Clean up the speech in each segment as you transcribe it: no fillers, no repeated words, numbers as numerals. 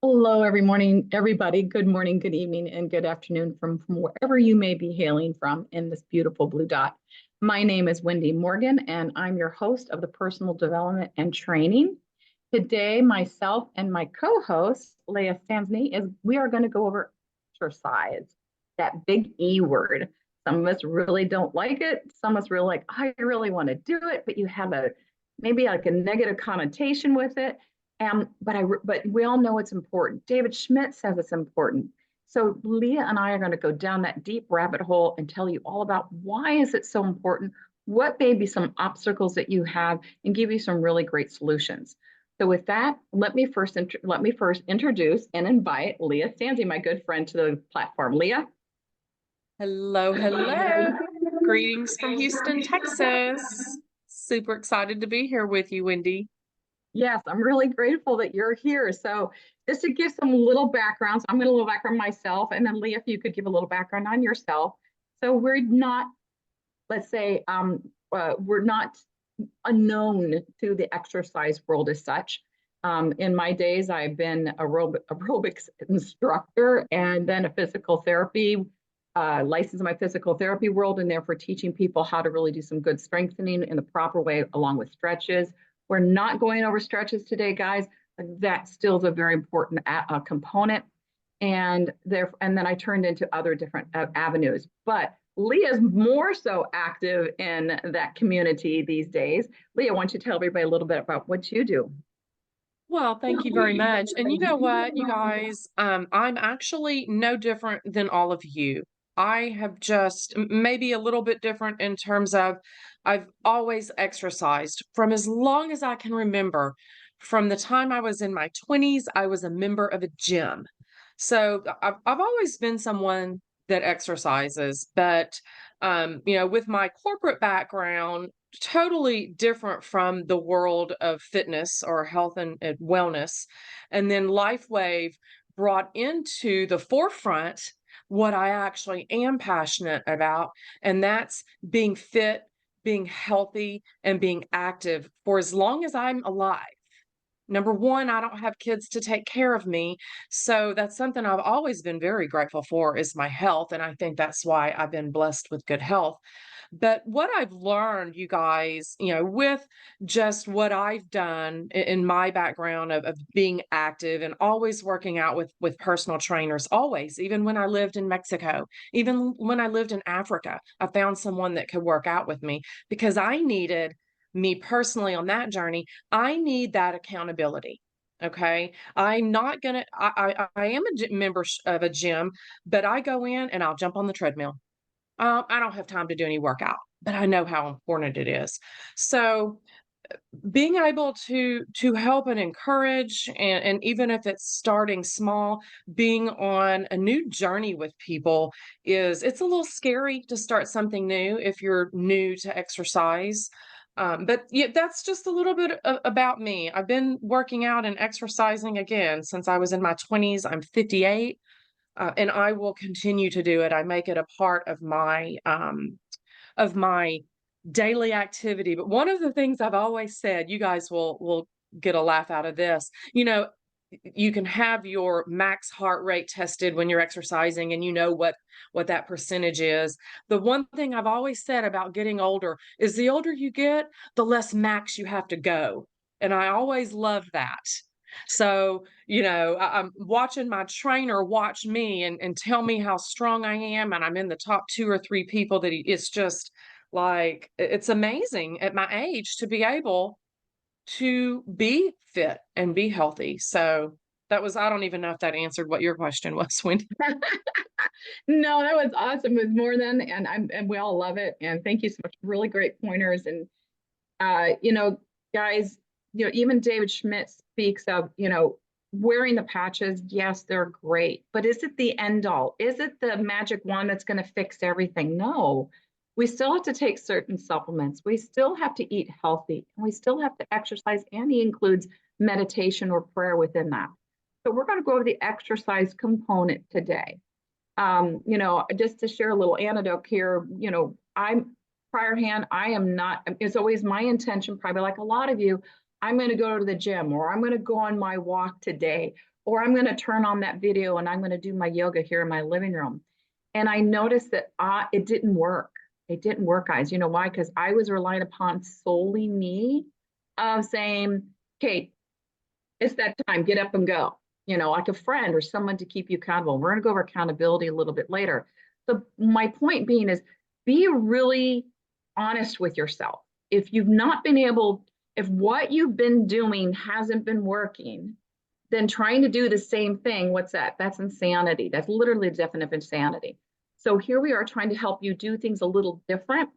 Hello, every morning, everybody. Good morning, good evening, and good afternoon from wherever you may be hailing from in this beautiful blue dot. My name is Wendy Morgan, and I'm your host of the Personal Development and Training. Today, myself and my co-host, Leah Stasney, we are going to go over exercise, that big E word. Some of us really don't like it. Some of us really like, I really want to do it, but you have maybe like a negative connotation with it. But we all know it's important. David Schmidt says it's important. So Leah and I are going to go down that deep rabbit hole and tell you all about why is it so important, what may be some obstacles that you have, and give you some really great solutions. So with that, let me first introduce and invite Leah Stanzi, my good friend, to the platform. Leah. Hello, hello. Greetings from Houston, Texas. Super excited to be here with you, Wendy. Yes, I'm really grateful that you're here. So just to give some little backgrounds, I'm going to little background myself, and then Leah, if you could give a little background on yourself. So we're not, let's say, we're not unknown to the exercise world as such. In my days, I've been aerobics instructor and then a physical therapy, licensed in my physical therapy world, and therefore teaching people how to really do some good strengthening in the proper way along with stretches. We're not going over stretches today, guys. That still is a very important component. And then I turned into other different avenues. But Leah's more so active in that community these days. Leah, why don't you tell everybody a little bit about what you do? Well, thank you very much. And you know what, you guys, I'm actually no different than all of you. I have just maybe a little bit different in terms of I've always exercised from as long as I can remember. From the time I was in my 20s, I was a member of a gym. So I've always been someone that exercises, but with my corporate background, totally different from the world of fitness or health and wellness. And then LifeWave brought into the forefront what I actually am passionate about, and that's being fit, being healthy, and being active for as long as I'm alive. Number one, I don't have kids to take care of me. So that's something I've always been very grateful for is my health. And I think that's why I've been blessed with good health. But what I've learned, you guys, with just what I've done in my background of being active and always working out with personal trainers, always, even when I lived in Mexico, even when I lived in Africa, I found someone that could work out with me because I needed me personally on that journey. I need that accountability. Okay. I'm not gonna, I am a member of a gym, but I go in and I'll jump on the treadmill. I don't have time to do any workout, but I know how important it is. So being able to help and encourage, and even if it's starting small, being on a new journey with people it's a little scary to start something new if you're new to exercise. But yeah, that's just a little bit about me. I've been working out and exercising again since I was in my 20s. I'm 58, and I will continue to do it. I make it a part of my daily activity. But one of the things I've always said, you guys will get a laugh out of this. You can have your max heart rate tested when you're exercising and you know what that percentage is. The one thing I've always said about getting older is the older you get, the less max you have to go. And I always loved that. So, I'm watching my trainer watch me and tell me how strong I am. And I'm in the top two or three people it's just like, it's amazing at my age to be able to be fit and be healthy. So I don't even know if that answered what your question was, Wendy. No, that was awesome. It was more than, and we all love it. And thank you so much. Really great pointers. And guys, even David Schmidt speaks of, wearing the patches. Yes, they're great, but is it the end all? Is it the magic wand that's going to fix everything? No, we still have to take certain supplements. We still have to eat healthy, and we still have to exercise, and he includes meditation or prayer within that. So we're going to go over the exercise component today. Just to share a little anecdote here, I'm prior hand, I am not, it's always my intention, probably like a lot of you, I'm going to go to the gym or I'm going to go on my walk today or I'm going to turn on that video and I'm going to do my yoga here in my living room. And I noticed that it didn't work. It didn't work, guys. You know why? Because I was relying upon solely me of saying, "Kate, it's that time, get up and go." Like a friend or someone to keep you accountable. We're going to go over accountability a little bit later. So my point being is be really honest with yourself. If you've not been able, if what you've been doing hasn't been working, then trying to do the same thing, what's that? That's insanity. That's literally the definition of insanity. So here we are trying to help you do things a little different.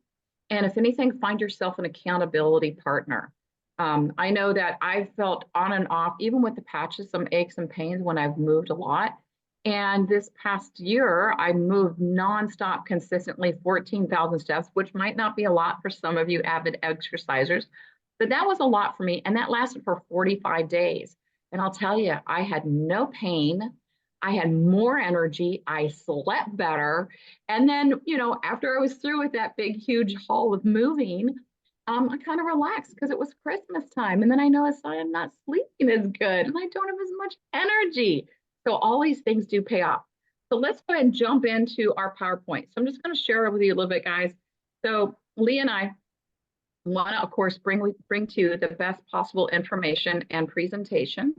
And if anything, find yourself an accountability partner. I know that I've felt on and off, even with the patches, some aches and pains when I've moved a lot. And this past year, I moved nonstop consistently 14,000 steps, which might not be a lot for some of you avid exercisers, but that was a lot for me. And that lasted for 45 days. And I'll tell you, I had no pain. I had more energy. I slept better. And then, after I was through with that big, huge haul of moving, I kind of relaxed because it was Christmas time. And then I noticed I'm not sleeping as good and I don't have as much energy. So all these things do pay off. So let's go ahead and jump into our PowerPoint. So I'm just going to share it with you a little bit, guys. So Leah and I want to, of course, bring to you the best possible information and presentation.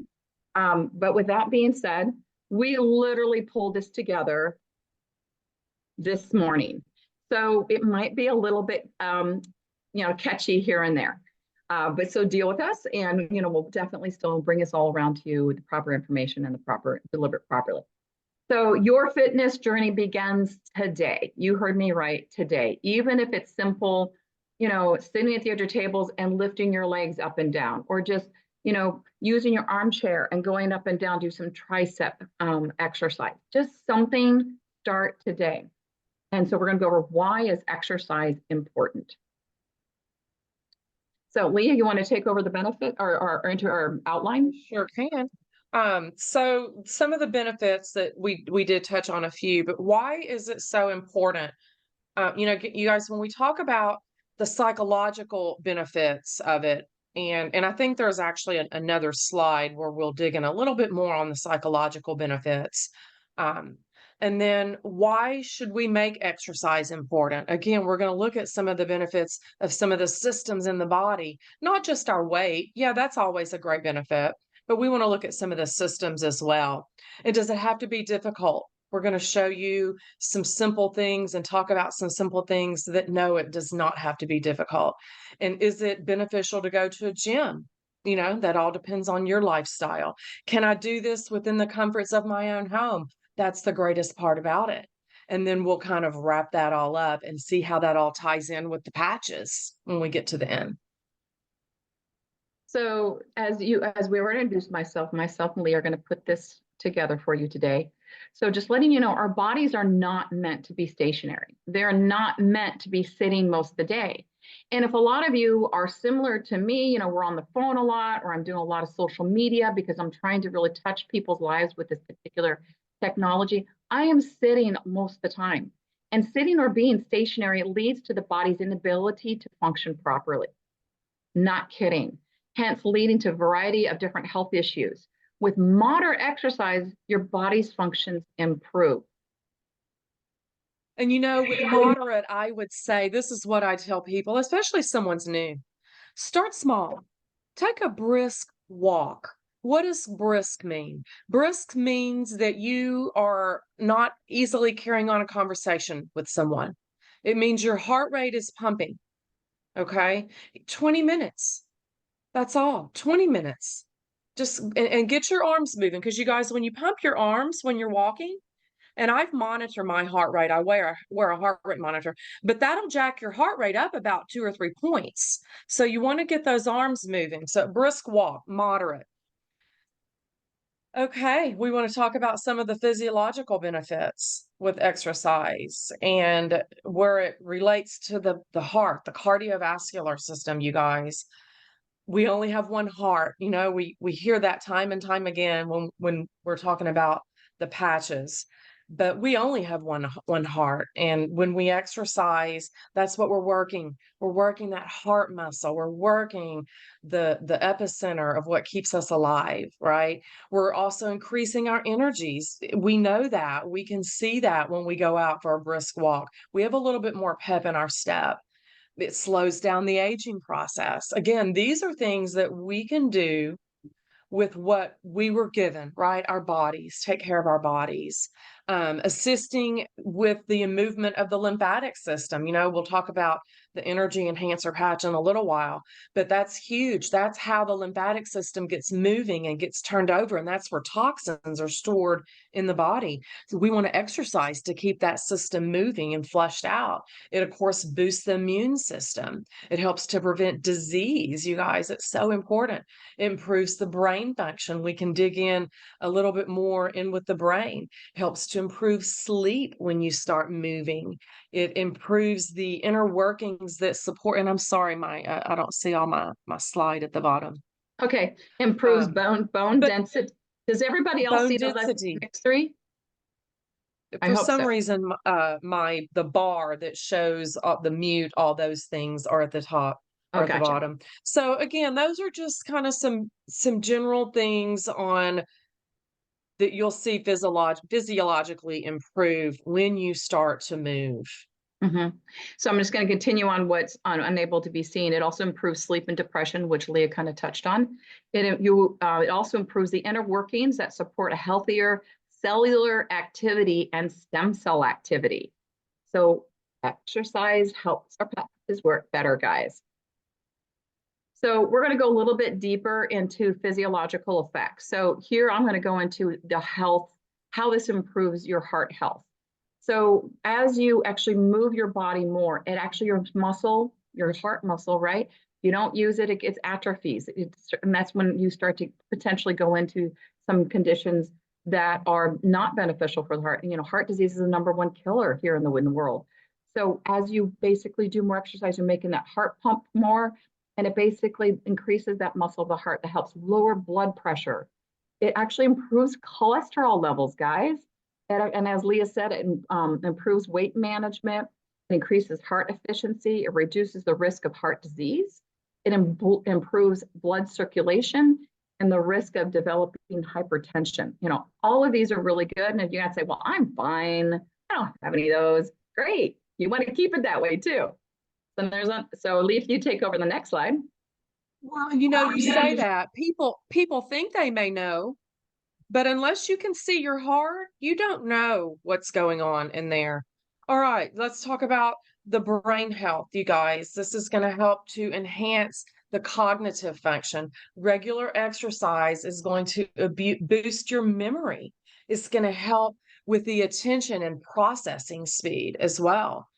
But with that being said, we literally pulled this together this morning. So it might be a little bit, catchy here and there. But so deal with us and, we'll definitely still bring us all around to you with the proper information and deliver it properly. So your fitness journey begins today. You heard me right, today. Even if it's simple, sitting at the edge of tables and lifting your legs up and down, or just, using your armchair and going up and down, do some tricep exercise. Just something, start today. And so we're going to go over why is exercise important. So Leah, you want to take over the benefit or into our outline? Sure can. So some of the benefits that we did touch on a few, but why is it so important? You guys, when we talk about the psychological benefits of it, and I think there's actually another slide where we'll dig in a little bit more on the psychological benefits. And then why should we make exercise important? Again, we're going to look at some of the benefits of some of the systems in the body, not just our weight. Yeah, that's always a great benefit, but we want to look at some of the systems as well. And does it have to be difficult? We're going to show you some simple things and talk about some simple things that no, it does not have to be difficult. And is it beneficial to go to a gym? That all depends on your lifestyle. Can I do this within the comforts of my own home? That's the greatest part about it. And then we'll kind of wrap that all up and see how that all ties in with the patches when we get to the end. So as we were to introduce myself and Lee are going to put this together for you today. So just letting you know, our bodies are not meant to be stationary. They're not meant to be sitting most of the day. And if a lot of you are similar to me, we're on the phone a lot, or I'm doing a lot of social media because I'm trying to really touch people's lives with this particular technology, I am sitting most of the time. And sitting or being stationary leads to the body's inability to function properly. Not kidding. Hence leading to a variety of different health issues. With moderate exercise, your body's functions improve. And with moderate, I would say this is what I tell people, especially someone's new. Start small. Take a brisk walk. What does brisk mean? Brisk means that you are not easily carrying on a conversation with someone. It means your heart rate is pumping. Okay. 20 minutes. That's all. 20 minutes. Just and get your arms moving. Because you guys, when you pump your arms when you're walking, and I've monitored my heart rate. I wear a heart rate monitor, but that'll jack your heart rate up about 2 or 3 points. So you want to get those arms moving. So brisk walk, moderate. Okay, we want to talk about some of the physiological benefits with exercise and where it relates to the heart, the cardiovascular system, you guys. We only have one heart. We hear that time and time again when we're talking about the patches. but we only have one heart. And when we exercise, that's what we're working. We're working that heart muscle. We're working the epicenter of what keeps us alive, right? We're also increasing our energies. We know that. We can see that when we go out for a brisk walk. We have a little bit more pep in our step. It slows down the aging process. Again, these are things that we can do with what we were given, right? Our bodies, take care of our bodies, assisting with the movement of the lymphatic system. You know, we'll talk about the energy enhancer patch in a little while, but that's huge. That's how the lymphatic system gets moving and gets turned over. And that's where toxins are stored in the body. So we want to exercise to keep that system moving and flushed out. It, of course, boosts the immune system. It helps to prevent disease. You guys, it's so important. It improves the brain function. We can dig in a little bit more in with the brain. Helps to improve sleep when you start moving. It improves the inner workings that support. And I'm sorry, I don't see all my slide at the bottom. Okay, improves bone But density. Does everybody else bone see the density. next three? I For hope some so. reason, the bar that shows the mute, all those things are at the top Oh, or at the gotcha. bottom. So again, those are just kind of some general things on that you'll see physiologically improve when you start to move. So I'm just going to continue on what's unable to be seen. It also improves sleep and depression, which Leah kind of touched on. It also improves the inner workings that support a healthier cellular activity and stem cell activity. So exercise helps our pathways work better, guys. So we're going to go a little bit deeper into physiological effects. So here I'm going to go into the health, how this improves your heart health. So as you actually move your body more, it actually, your heart muscle, right? You don't use it, it gets atrophies. And that's when you start to potentially go into some conditions that are not beneficial for the heart. You know, heart disease is the #1 killer here in the world. So as you basically do more exercise, you're making that heart pump more, and it basically increases that muscle of the heart that helps lower blood pressure. It actually improves cholesterol levels, guys. And as Leah said, it improves weight management, it increases heart efficiency, it reduces the risk of heart disease, it improves blood circulation and the risk of developing hypertension. You know, all of these are really good. And if you gotta say, well, I'm fine, I don't have any of those, great. You want to keep it that way too. So Leah, if you take over the next slide. Well, you know, you say that people think they may know, but unless you can see your heart, you don't know what's going on in there. All right, let's talk about the brain health, you guys. This is going to help to enhance the cognitive function. Regular exercise is going to boost your memory. It's going to help with the attention and processing speed as well.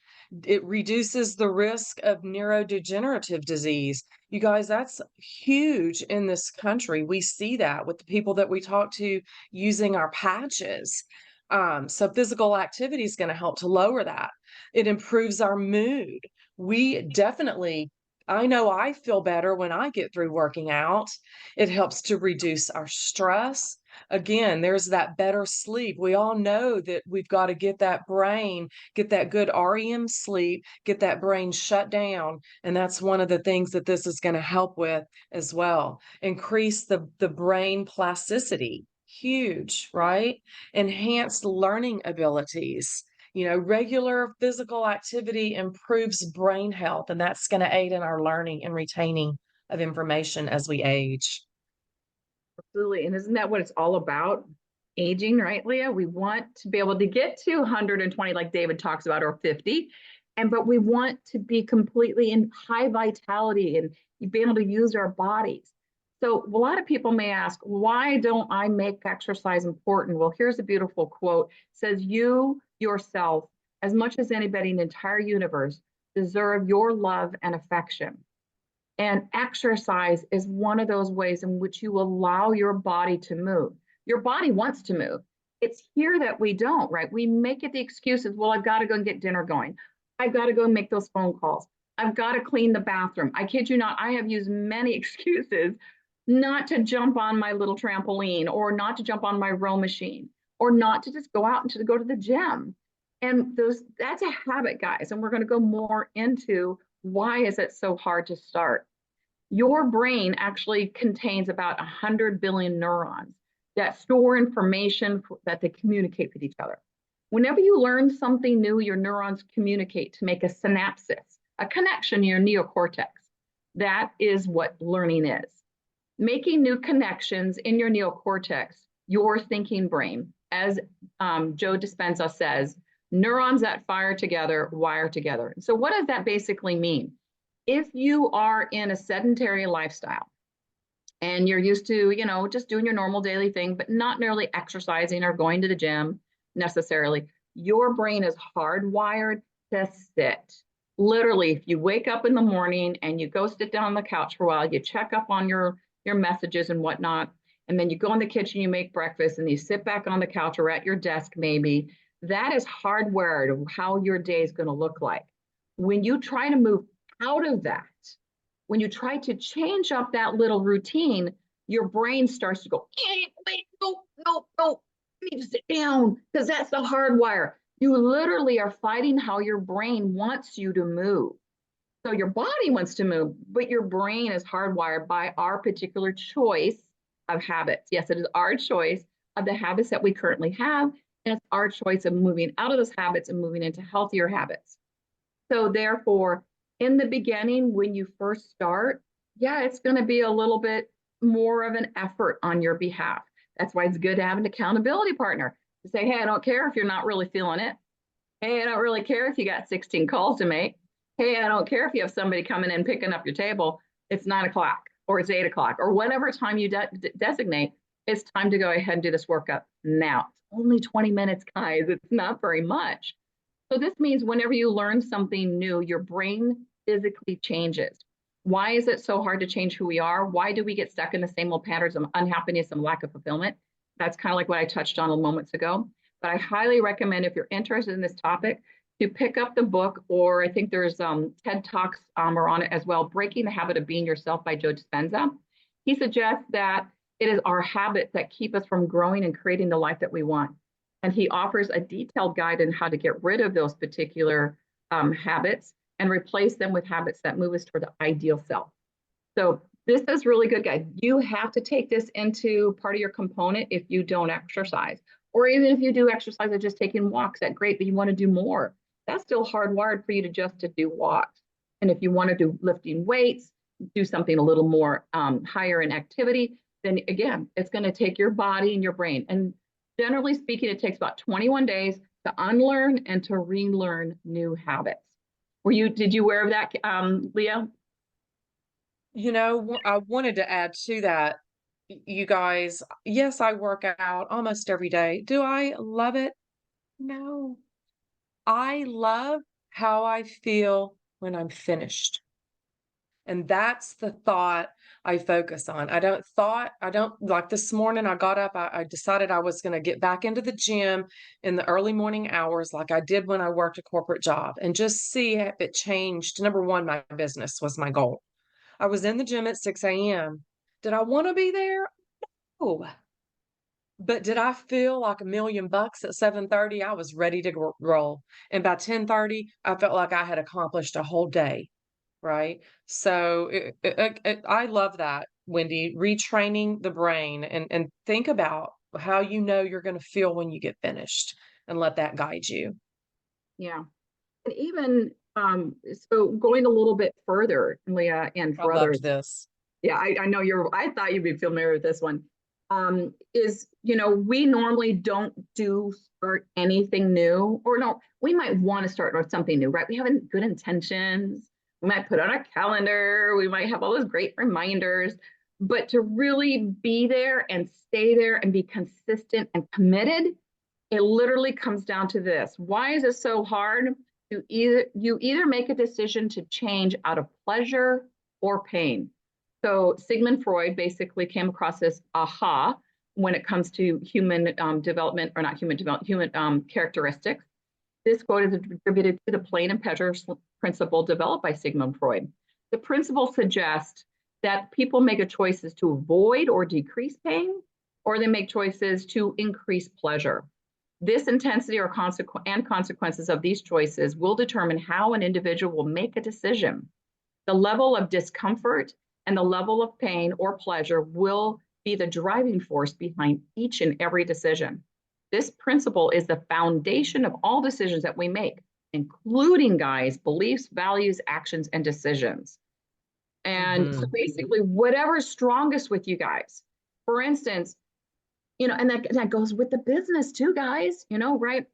It reduces the risk of neurodegenerative disease. You guys, that's huge in this country. We see that with the people that we talk to using our patches. So physical activity is going to help to lower that. It improves our mood. We definitely, I know I feel better when I get through working out. It helps to reduce our stress. Again, there's that better sleep. We all know that we've got to get that brain, get that good REM sleep, get that brain shut down. And that's one of the things that this is going to help with as well. Increase the brain plasticity. Huge, right? Enhanced learning abilities. You know, regular physical activity improves brain health, and that's going to aid in our learning and retaining of information as we age. Absolutely. And isn't that what it's all about? Aging, right, Leah? We want to be able to get to 120, like David talks about, or 50. But we want to be completely in high vitality and be able to use our bodies. So a lot of people may ask, why don't I make exercise important? Well, here's a beautiful quote. It says, you yourself, as much as anybody in the entire universe, deserve your love and affection. And exercise is one of those ways in which you allow your body to move. Your body wants to move. It's here that we don't, right? We make it the excuses. Well, I've got to go and get dinner going. I've got to go and make those phone calls. I've got to clean the bathroom. I kid you not, I have used many excuses not to jump on my little trampoline or not to jump on my row machine or not to just go out and to go to the gym. And that's a habit, guys. And we're going to go more into why is it so hard to start. Your brain actually contains about 100 billion neurons that store information that they communicate with each other. Whenever you learn something new, your neurons communicate to make a synapsis, a connection in your neocortex. That is what learning is. Making new connections in your neocortex, your thinking brain, as Joe Dispenza says, neurons that fire together wire together. So what does that basically mean? If you are in a sedentary lifestyle and you're used to, just doing your normal daily thing, but not nearly exercising or going to the gym necessarily, your brain is hardwired to sit. Literally, if you wake up in the morning and you go sit down on the couch for a while, you check up on your messages and whatnot, and then you go in the kitchen, you make breakfast, and you sit back on the couch or at your desk maybe, that is hardwired of how your day is going to look like. When you try to move out of that, when you try to change up that little routine, your brain starts to go, wait, no, I need to sit down, because that's the hardwire. You literally are fighting how your brain wants you to move. So your body wants to move, but your brain is hardwired by our particular choice of habits. Yes, it is our choice of the habits that we currently have, and it's our choice of moving out of those habits and moving into healthier habits. So therefore, in the beginning, when you first start, yeah, it's going to be a little bit more of an effort on your behalf. That's why it's good to have an accountability partner to say, hey, I don't care if you're not really feeling it. Hey, I don't really care if you got 16 calls to make. Hey, I don't care if you have somebody coming in picking up your table. It's 9 o'clock or it's 8 o'clock or whatever time you designate. It's time to go ahead and do this workup now. It's only 20 minutes, guys. It's not very much. So this means whenever you learn something new, your brain physically changes. Why is it so hard to change who we are? Why do we get stuck in the same old patterns of unhappiness and lack of fulfillment? That's kind of like what I touched on a moments ago. But I highly recommend, if you're interested in this topic, to pick up the book, or I think there's TED Talks are on it as well, Breaking the Habit of Being Yourself by Joe Dispenza. He suggests that it is our habits that keep us from growing and creating the life that we want. And he offers a detailed guide on how to get rid of those particular habits and replace them with habits that move us toward the ideal self. So this is really good, guys. You have to take this into part of your component if you don't exercise. Or even if you do exercise and just taking walks, that's great, but you want to do more. That's still hardwired for you to do walks. And if you want to do lifting weights, do something a little more higher in activity, then again, it's going to take your body and your brain. And generally speaking, it takes about 21 days to unlearn and to relearn new habits. Did you aware of that, Leah? I wanted to add to that, you guys. Yes, I work out almost every day. Do I love it? No. I love how I feel when I'm finished. And that's the thought I focus on. I don't like this morning I got up, I decided I was going to get back into the gym in the early morning hours like I did when I worked a corporate job and just see if it changed. Number one, my business was my goal. I was in the gym at 6 a.m. Did I want to be there? No. But did I feel like $1,000,000 at 7:30? I was ready to roll. And by 10:30, I felt like I had accomplished a whole day. Right? So I love that, Wendy, retraining the brain and think about how you're going to feel when you get finished and let that guide you. Yeah. And even so going a little bit further, Leah, and I for others. loved this. Yeah, I know I thought you'd be familiar with this one. We normally don't start anything new, or no, we might want to start with something new, right? We have good intentions. We might put on our calendar. We might have all those great reminders, but to really be there and stay there and be consistent and committed, it literally comes down to this. Why is it so hard? You either make a decision to change out of pleasure or pain. So Sigmund Freud basically came across this aha when it comes to human development, or not human development, human characteristics. This quote is attributed to the pain and pleasure principle developed by Sigmund Freud. The principle suggests that people make a choice to avoid or decrease pain, or they make choices to increase pleasure. This intensity or consequences of these choices will determine how an individual will make a decision. The level of discomfort and the level of pain or pleasure will be the driving force behind each and every decision. This principle is the foundation of all decisions that we make, including, guys, beliefs, values, actions, and decisions. And so basically, whatever's strongest with you guys. For instance, and that goes with the business too, guys, right?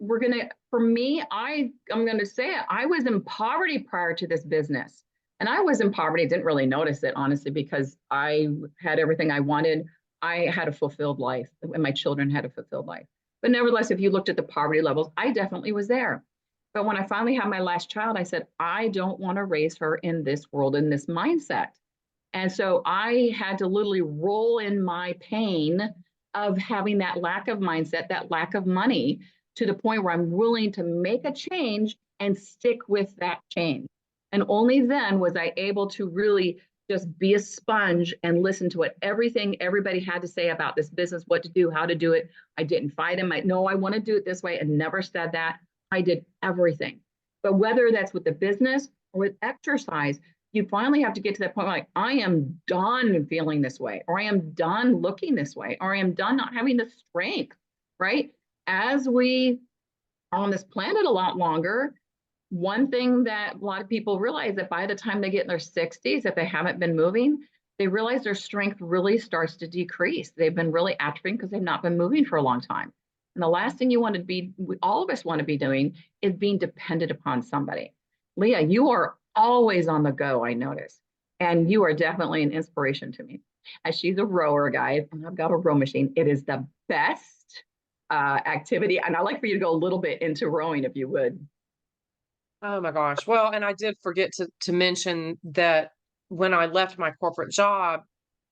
For me, I'm going to say it. I was in poverty prior to this business. And I was in poverty, didn't really notice it, honestly, because I had everything I wanted. I had a fulfilled life, and my children had a fulfilled life. But nevertheless, if you looked at the poverty levels, I definitely was there. But when I finally had my last child, I said, I don't want to raise her in this world, in this mindset. And so I had to literally roll in my pain of having that lack of mindset, that lack of money, to the point where I'm willing to make a change and stick with that change. And only then was I able to really just be a sponge and listen to everything everybody had to say about this business, what to do, how to do it. I didn't fight them. No, I want to do it this way. I never said that. I did everything. But whether that's with the business or with exercise, you finally have to get to that point where, like, I am done feeling this way, or I am done looking this way, or I am done not having the strength, right? As we are on this planet a lot longer, one thing that a lot of people realize, that by the time they get in their 60s, if they haven't been moving, they realize their strength really starts to decrease. They've been really atrophying because they've not been moving for a long time. And the last thing you want to be, all of us want to be doing, is being dependent upon somebody. Leah, you are always on the go, I notice. And you are definitely an inspiration to me. As she's a rower, guys, and I've got a row machine. It is the best activity. And I'd like for you to go a little bit into rowing, if you would. Oh my gosh. Well, and I did forget to mention that when I left my corporate job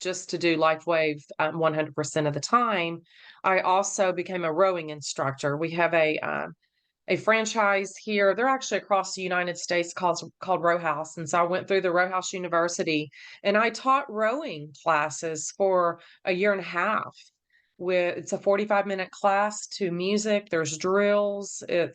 just to do LifeWave 100% of the time, I also became a rowing instructor. We have a franchise here. They're actually across the United States called Row House. And so I went through the Row House University, and I taught rowing classes for a year and a half. It's a 45-minute class to music. There's drills. There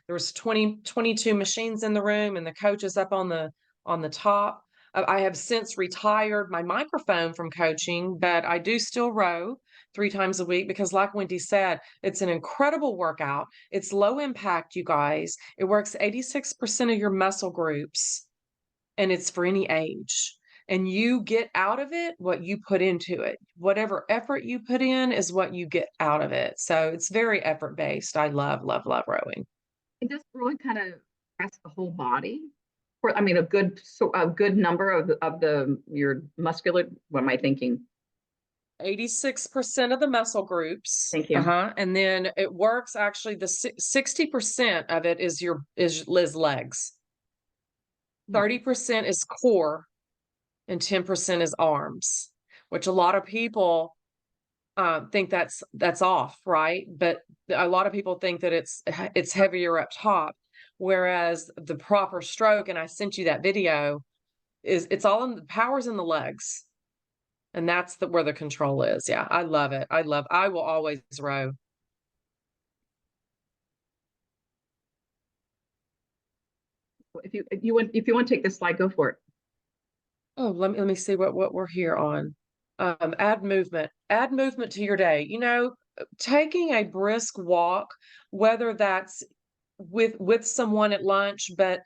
was 22 machines in the room, and the coach is up on the top. I have since retired my microphone from coaching, but I do still row 3 times a week because, like Wendy said, it's an incredible workout. It's low impact, you guys. It works 86% of your muscle groups, and it's for any age. And you get out of it what you put into it. Whatever effort you put in is what you get out of it. So it's very effort based. I love, love, love rowing. It just really kind of press the whole body. I mean, a good number of your muscular. What am I thinking? 86% of the muscle groups. Thank you. And then it works actually, the 60% of it is legs. 30% is core, and 10% is arms, which a lot of people think that's off, right? But a lot of people think that it's heavier up top, whereas the proper stroke, and I sent you that video, it's all in the power's in the legs. And that's where the control is. Yeah, I love it. I will always row. If you want to take this slide, go for it. Oh, let me see what we're here on. Add movement to your day. Taking a brisk walk, whether that's with someone at lunch, but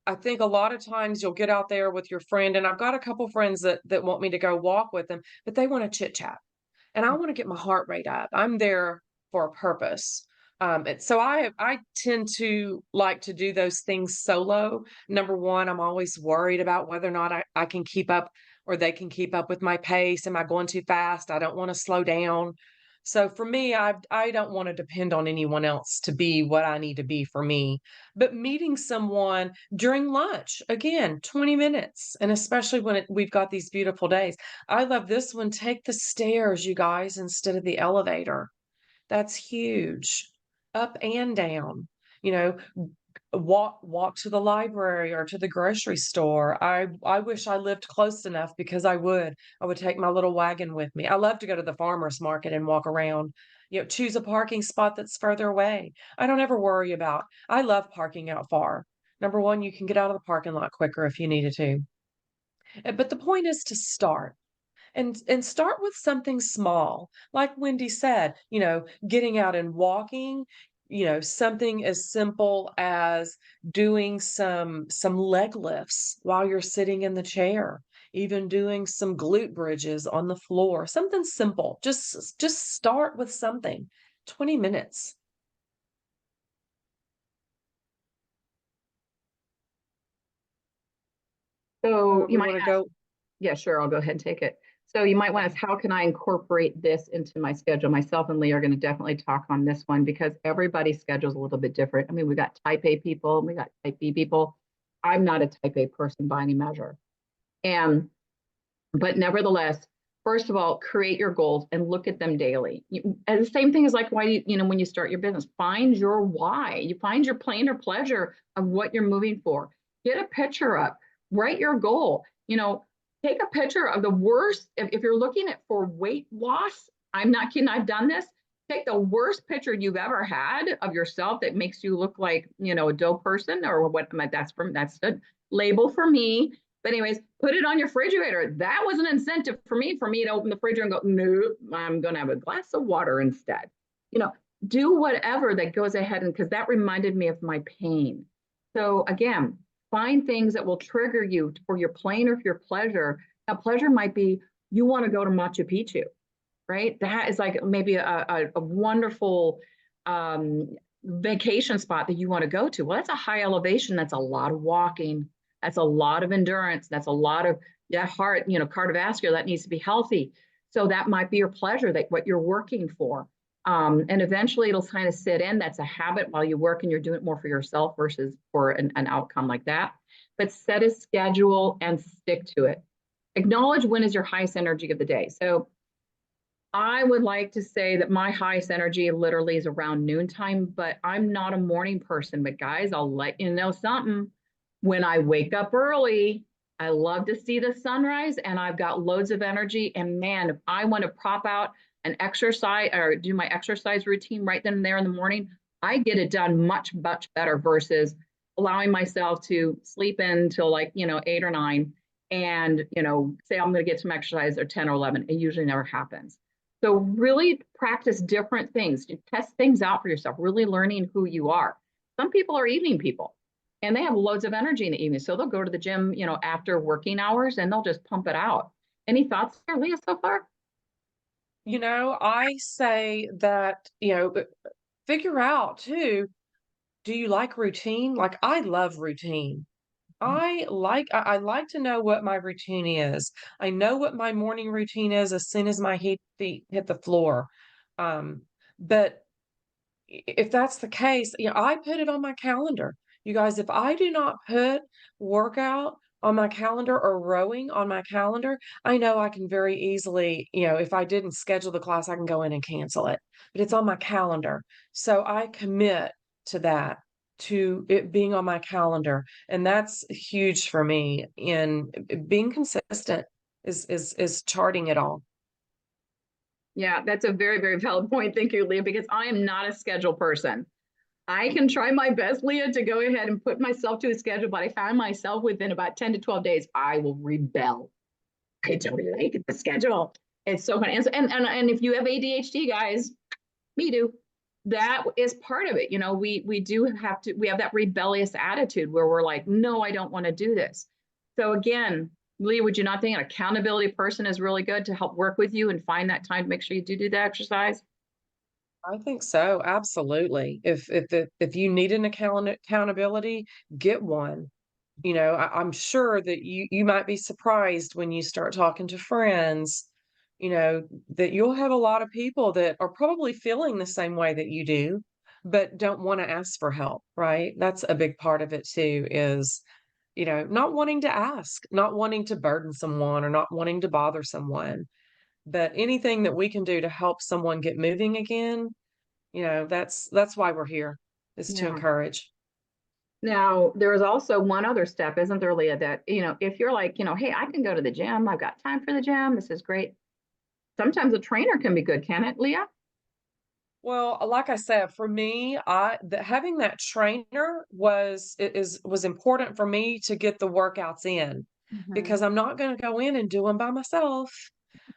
I think a lot of times you'll get out there with your friend, and I've got a couple friends that want me to go walk with them, but they want to chit chat, and I want to get my heart rate up. I'm there for a purpose. And so I tend to like to do those things solo. Number one, I'm always worried about whether or not I can keep up, or they can keep up with my pace. Am I going too fast? I don't want to slow down. So for me, I don't want to depend on anyone else to be what I need to be for me. But meeting someone during lunch, again, 20 minutes, and especially when we've got these beautiful days. I love this one. Take the stairs, you guys, instead of the elevator. That's huge. Up and down. You know, walk to the library or to the grocery store. I wish I lived close enough because I would take my little wagon with me. I love to go to the farmer's market and walk around, choose a parking spot that's further away. I don't ever worry about. I love parking out far. Number one, you can get out of the parking lot quicker if you needed to. But the point is to start. And start with something small. Like Wendy said, getting out and walking, something as simple as doing some leg lifts while you're sitting in the chair, even doing some glute bridges on the floor, something simple. Just start with something. 20 minutes. So you We might want to ask, go. yeah, sure, I'll go ahead and take it. So you might want to ask, how can I incorporate this into my schedule? Myself and Lee are going to definitely talk on this one because everybody's schedule is a little bit different. I mean, we got type A people, and we got type B people. I'm not a type A person by any measure. And but nevertheless, first of all, create your goals and look at them daily. And the same thing is like why when you start your business, find your why. You find your pain or pleasure of what you're moving for. Get a picture up, write your goal. Take a picture of the worst. If you're looking at for weight loss, I'm not kidding. I've done this. Take the worst picture you've ever had of yourself that makes you look like a dough person or what. That's a label for me. But anyways, put it on your refrigerator. That was an incentive for me to open the refrigerator and go, no, I'm going to have a glass of water instead. Do whatever that goes ahead, and because that reminded me of my pain. So again, find things that will trigger you for your pain or for your pleasure. Now, pleasure might be you want to go to Machu Picchu, right? That is like maybe a wonderful vacation spot that you want to go to. Well, that's a high elevation. That's a lot of walking. That's a lot of endurance. That's a lot of heart, cardiovascular that needs to be healthy. So that might be your pleasure, that what you're working for. And eventually it'll kind of sit in. That's a habit while you work and you're doing it more for yourself versus for an outcome like that. But set a schedule and stick to it. Acknowledge when is your highest energy of the day. So I would like to say that my highest energy literally is around noontime, but I'm not a morning person. But guys, I'll let you know something. When I wake up early, I love to see the sunrise and I've got loads of energy. And man, if I want to prop out an exercise or do my exercise routine right then and there in the morning, I get it done much, much better versus allowing myself to sleep in until 8 or 9 and, say I'm going to get some exercise or 10 or 11. It usually never happens. So really practice different things. You test things out for yourself, really learning who you are. Some people are evening people and they have loads of energy in the evening. So they'll go to the gym, after working hours and they'll just pump it out. Any thoughts there, Leah, so far? I say that, figure out too, do you like routine? Like I love routine. I like to know what my routine is. I know what my morning routine is as soon as my feet hit the floor. But if that's the case, I put it on my calendar. You guys, if I do not put workout on my calendar or rowing on my calendar, I know I can very easily, if I didn't schedule the class, I can go in and cancel it. But it's on my calendar. So I commit to that, to it being on my calendar. And that's huge for me in being consistent is charting it all. Yeah, that's a very, very valid point. Thank you, Leah, because I am not a schedule person. I can try my best, Leah, to go ahead and put myself to a schedule, but I find myself within about 10 to 12 days, I will rebel. I don't like the schedule. It's so funny. And if you have ADHD, guys, me too. That is part of it. We do have to, we have that rebellious attitude where we're like, no, I don't want to do this. So again, Leah, would you not think an accountability person is really good to help work with you and find that time to make sure you do the exercise? I think so, absolutely. If you need an accountability, get one. I'm sure that you might be surprised when you start talking to friends, that you'll have a lot of people that are probably feeling the same way that you do, but don't want to ask for help, right? That's a big part of it too, is, not wanting to ask, not wanting to burden someone or not wanting to bother someone. But anything that we can do to help someone get moving again, that's why we're here, is to Yeah. encourage. Now, there is also one other step, isn't there, Leah, that, if you're like, hey, I can go to the gym, I've got time for the gym, this is great. Sometimes a trainer can be good, can it, Leah? Well, like I said, for me, having that trainer was important for me to get the workouts in because Mhm. I'm not going to go in and do them by myself.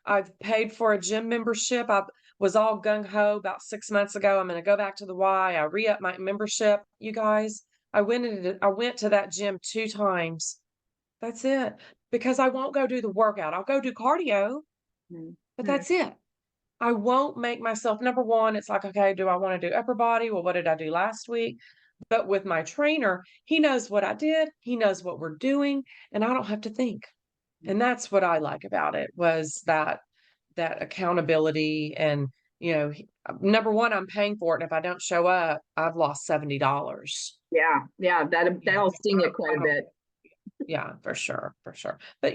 I've paid for a gym membership. I was all gung ho about 6 months ago. I'm going to go back to the Y. I re-upped my membership. You guys, I went to that gym 2 times. That's it. Because I won't go do the workout. I'll go do cardio, but Mhm. that's it. I won't make myself number one. It's like, okay, do I want to do upper body? Well, what did I do last week? But with my trainer, he knows what I did. He knows what we're doing, and I don't have to think. And that's what I like about it was that accountability and number one, I'm paying for it. And if I don't show up, I've lost $70. Yeah, yeah, Yeah. that'll I sting it don't, quite I a don't bit. Yeah, for sure, for sure. But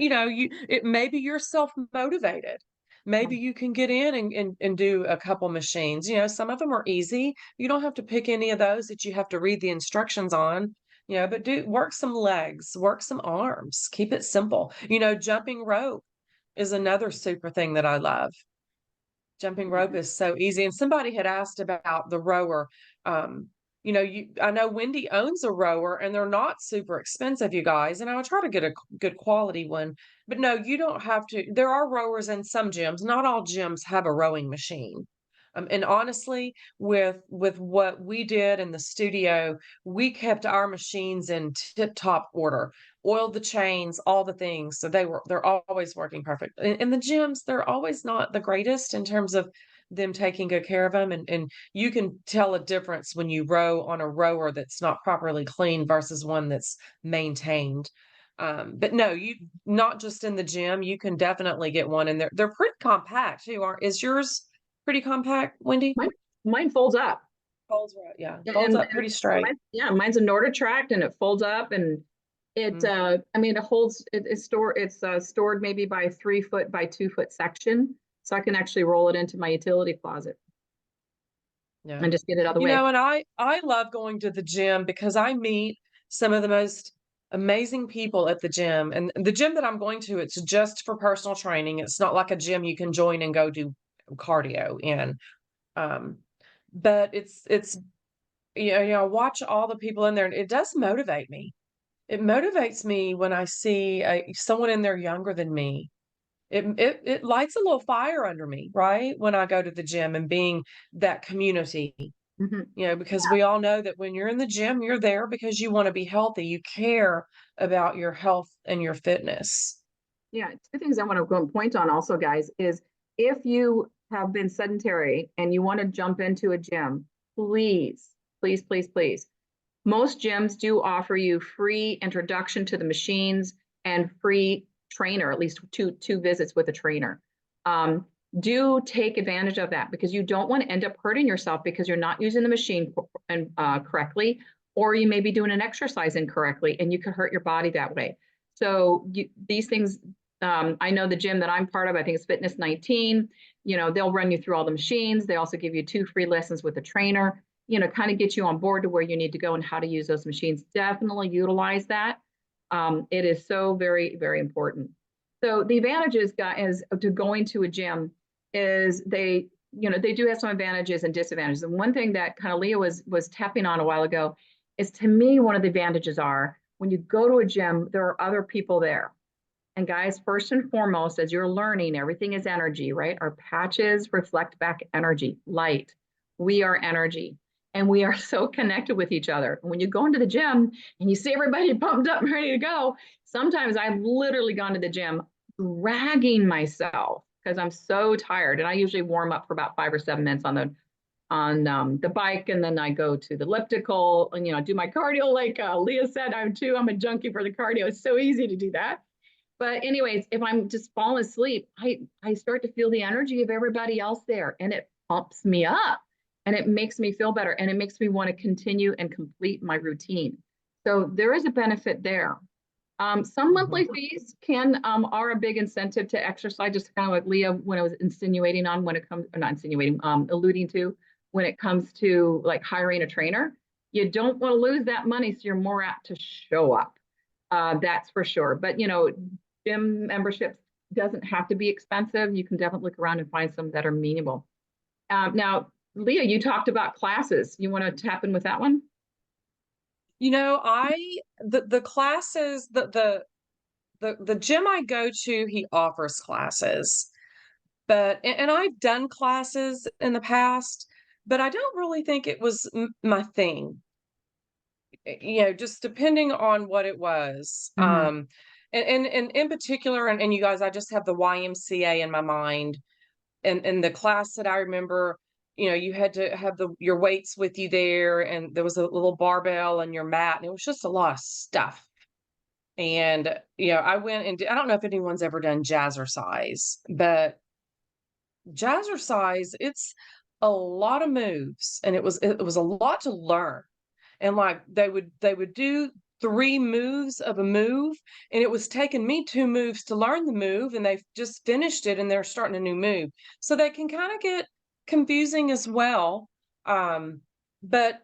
maybe you're self-motivated. Maybe you can get in and do a couple machines. Some of them are easy. You don't have to pick any of those that you have to read the instructions on. But do work some legs, work some arms, keep it simple. Jumping rope is another super thing that I love. Jumping rope is so easy. And somebody had asked about the rower. Um, I know Wendy owns a rower and they're not super expensive, you guys. And I would try to get a good quality one. But no, you don't have to. There are rowers in some gyms. Not all gyms have a rowing machine. And honestly, with what we did in the studio, we kept our machines in tip-top order, oiled the chains, all the things. So they're always working perfect. In the gyms, they're always not the greatest in terms of them taking good care of them. And you can tell a difference when you row on a rower that's not properly clean versus one that's maintained. But no, you not just in the gym, you can definitely get one and they're pretty compact too. Is yours pretty compact, Wendy? Mine, mine folds up. Folds right, yeah. Folds And up pretty straight. yeah, mine's a Nordic tract and it folds up and Mm, I mean, it's stored maybe by 3 foot by 2 foot section. So I can actually roll it into my utility closet yeah. and just get it out of the way. And I love going to the gym because I meet some of the most amazing people at the gym. And the gym that I'm going to, it's just for personal training. It's not like a gym you can join and go do cardio in. Um, but it's watch all the people in there and it does motivate me. It motivates me when I see someone in there younger than me. It lights a little fire under me, right? When I go to the gym and being that community, Mhm. because we all know that when you're in the gym, you're there because you want to be healthy. You care about your health and your fitness. Yeah, two things I want to go and point on also, guys, is if you have been sedentary and you want to jump into a gym, please, please, please, please. Most gyms do offer you free introduction to the machines and free trainer, at least two visits with a trainer. Um, do take advantage of that because you don't want to end up hurting yourself because you're not using the machine correctly, or you may be doing an exercise incorrectly and you could hurt your body that way. So these things, I know the gym that I'm part of, I think it's Fitness 19, they'll run you through all the machines. They also give you 2 free lessons with a trainer, kind of get you on board to where you need to go and how to use those machines. Definitely utilize that. It is so very, very important. So the advantages, guys, to going to a gym is they do have some advantages and disadvantages. And one thing that kind of Leah was tapping on a while ago is, to me, one of the advantages are when you go to a gym, there are other people there. And guys, first and foremost, as you're learning, everything is energy, right? Our patches reflect back energy, light. We are energy. And we are so connected with each other. When you go into the gym and you see everybody pumped up and ready to go, sometimes I've literally gone to the gym dragging myself because I'm so tired. And I usually warm up for about 5 or 7 minutes on the bike, and then I go to the elliptical and do my cardio. Like Leah said, I'm a junkie for the cardio. It's so easy to do that. But anyways, if I'm just falling asleep, I start to feel the energy of everybody else there, and it pumps me up and it makes me feel better and it makes me want to continue and complete my routine. So there is a benefit there. Some Mhm. monthly fees are a big incentive to exercise, just kind of like Leah when I was insinuating on when it comes, or not insinuating, alluding to when it comes to like hiring a trainer. You don't want to lose that money, so you're more apt to show up. That's for sure. But gym memberships doesn't have to be expensive. You can definitely look around and find some that are meaningful. Now, Leah, you talked about classes. You want to tap in with that one? The classes, the gym I go to, he offers classes, but and I've done classes in the past, but I don't really think it was my thing. Just depending on what it was. Mm-hmm. And in particular, and you guys, I just have the YMCA in my mind. And the class that I remember, you had to have your weights with you there, and there was a little barbell and your mat, and it was just a lot of stuff. And I went and I don't know if anyone's ever done jazzercise, but jazzercise, it's a lot of moves, and it was a lot to learn. And like they would do 3 moves of a move, and it was taking me 2 moves to learn the move, and they've just finished it and they're starting a new move. So they can kind of get confusing as well. But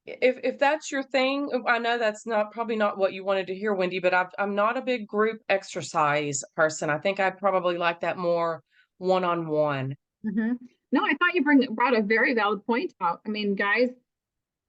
if that's your thing, I know that's probably not what you wanted to hear, Wendy, but I'm not a big group exercise person. I think I'd probably like that more one-on-one. Mm-hmm. No, I thought you brought a very valid point out. I mean, guys,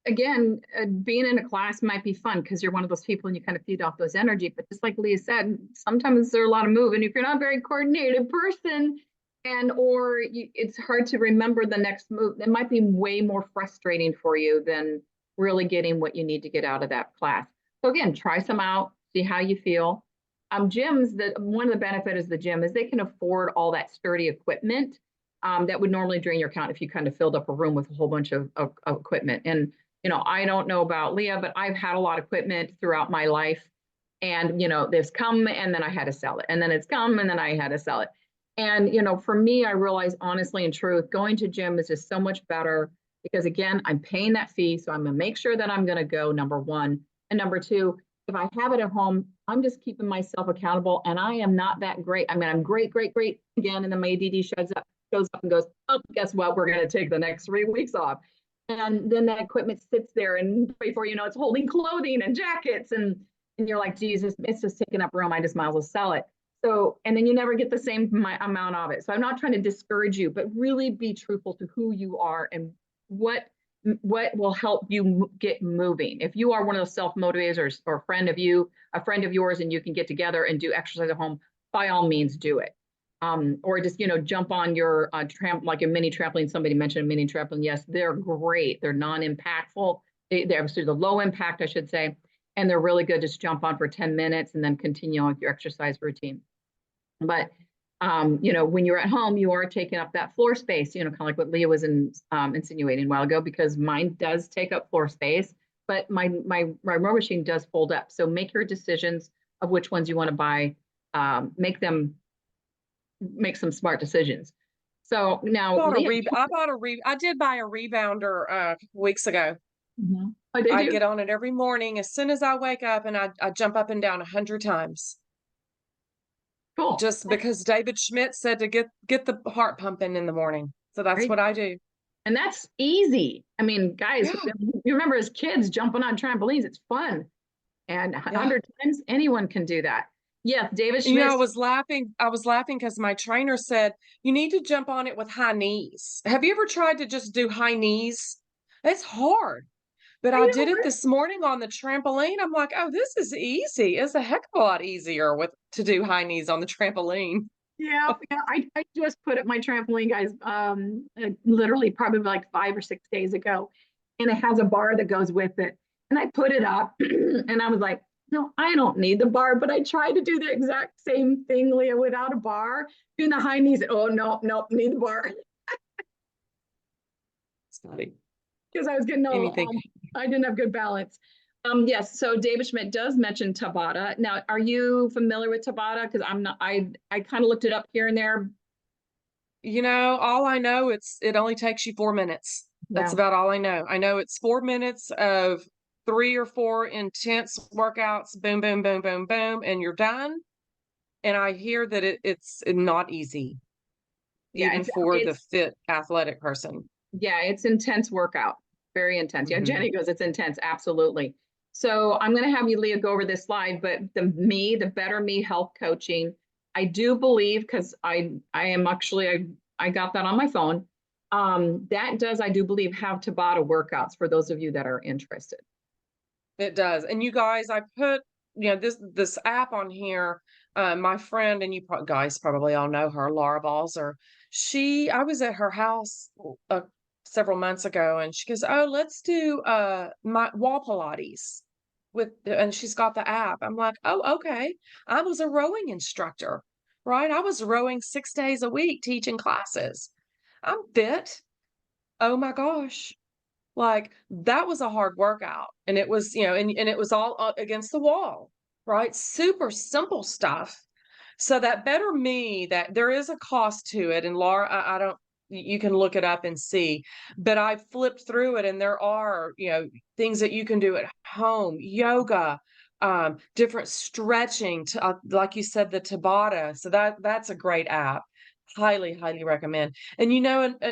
again, being in a class might be fun because you're one of those people and you kind of feed off those energy. But just like Leah said, sometimes there's a lot of moving. If you're not a very coordinated person, it's hard to remember the next move, it might be way more frustrating for you than really getting what you need to get out of that class. So again, try some out, see how you feel. Gyms, that one of the benefits of the gym is they can afford all that sturdy equipment that would normally drain your account if you kind of filled up a room with a whole bunch of equipment. And I don't know about Leah, but I've had a lot of equipment throughout my life. And, this come and then I had to sell it. And then it's come and then I had to sell it. And, for me, I realize honestly and truth, going to gym is just so much better because again, I'm paying that fee. So I'm going to make sure that I'm going to go, number one. And number two, if I have it at home, I'm just keeping myself accountable and I am not that great. I mean, I'm great again. And then my ADD shows up and goes, oh, guess what? We're going to take the next 3 weeks off. And then that equipment sits there and before you know, it's holding clothing and jackets. And you're like, Jesus, it's just taking up room. I just might as well sell it. So, and then you never get the same amount of it. So I'm not trying to discourage you, but really be truthful to who you are and what will help you get moving. If you are one of those self-motivators or a friend of yours, and you can get together and do exercise at home, by all means do it. Or just, jump on your like a mini trampoline. Somebody mentioned a mini trampoline. Yes, they're great. They're non-impactful. They're the low impact, I should say. And they're really good. Just jump on for 10 minutes and then continue on with your exercise routine. But, when you're at home, you are taking up that floor space, kind of like what Leah was insinuating a while ago, because mine does take up floor space, but my row machine does fold up. So make your decisions of which ones you want to buy. Make some smart decisions. So now, I did buy a rebounder a couple weeks ago. Mm-hmm. I get on it every morning as soon as I wake up, and I jump up and down 100 times. Cool. Just because David Schmidt said to get the heart pumping in the morning. So that's what I do. And that's easy. I mean, guys, Yeah. you remember as kids jumping on trampolines, it's fun. And 100 times, anyone can do that. Yeah, David Schmidt. I was laughing because my trainer said, you need to jump on it with high knees. Have you ever tried to just do high knees? It's hard. But I did it this morning on the trampoline. I'm like, oh, this is easy. It's a heck of a lot easier to do high knees on the trampoline. Yeah, I just put up my trampoline, guys, literally probably like 5 or 6 days ago. And it has a bar that goes with it. And I put it up and I was like, no, I don't need the bar. But I tried to do the exact same thing, Leah, without a bar, doing the high knees. Oh, no, need the bar. It's funny. Because I was getting I didn't have good balance. Yes, so David Schmidt does mention Tabata. Now, are you familiar with Tabata? Because I'm not. I kind of looked it up here and there. All I know, it only takes you 4 minutes. That's about all I know. I know it's 4 minutes of 3 or 4 intense workouts. Boom, boom, boom, boom, boom, and you're done. And I hear that it's not easy, even for the fit athletic person. Yeah, it's intense workout. Very intense. Yeah, Mhm. Jenny goes, it's intense. Absolutely. So I'm going to have you, Leah, go over this slide, but the Better Me health coaching, I do believe, because I am actually, I got that on my phone. That does, I do believe, have Tabata workouts for those of you that are interested. It does. And you guys, I put, this app on here. My friend, and guys probably all know her, Laura Balzer. I was at her house several months ago, and she goes, "Oh, let's do my wall Pilates and she's got the app." I'm like, "Oh, okay." I was a rowing instructor, right? I was rowing 6 days a week teaching classes. I'm fit. Oh my gosh. Like, that was a hard workout, and it was, and it was all against the wall, right? Super simple stuff. So that Better Me, that there is a cost to it, and Laura, I don't, you can look it up and see, but I flipped through it, and there are, things that you can do at home, yoga, different stretching, like you said, the Tabata. So that's a great app. Highly, highly recommend. And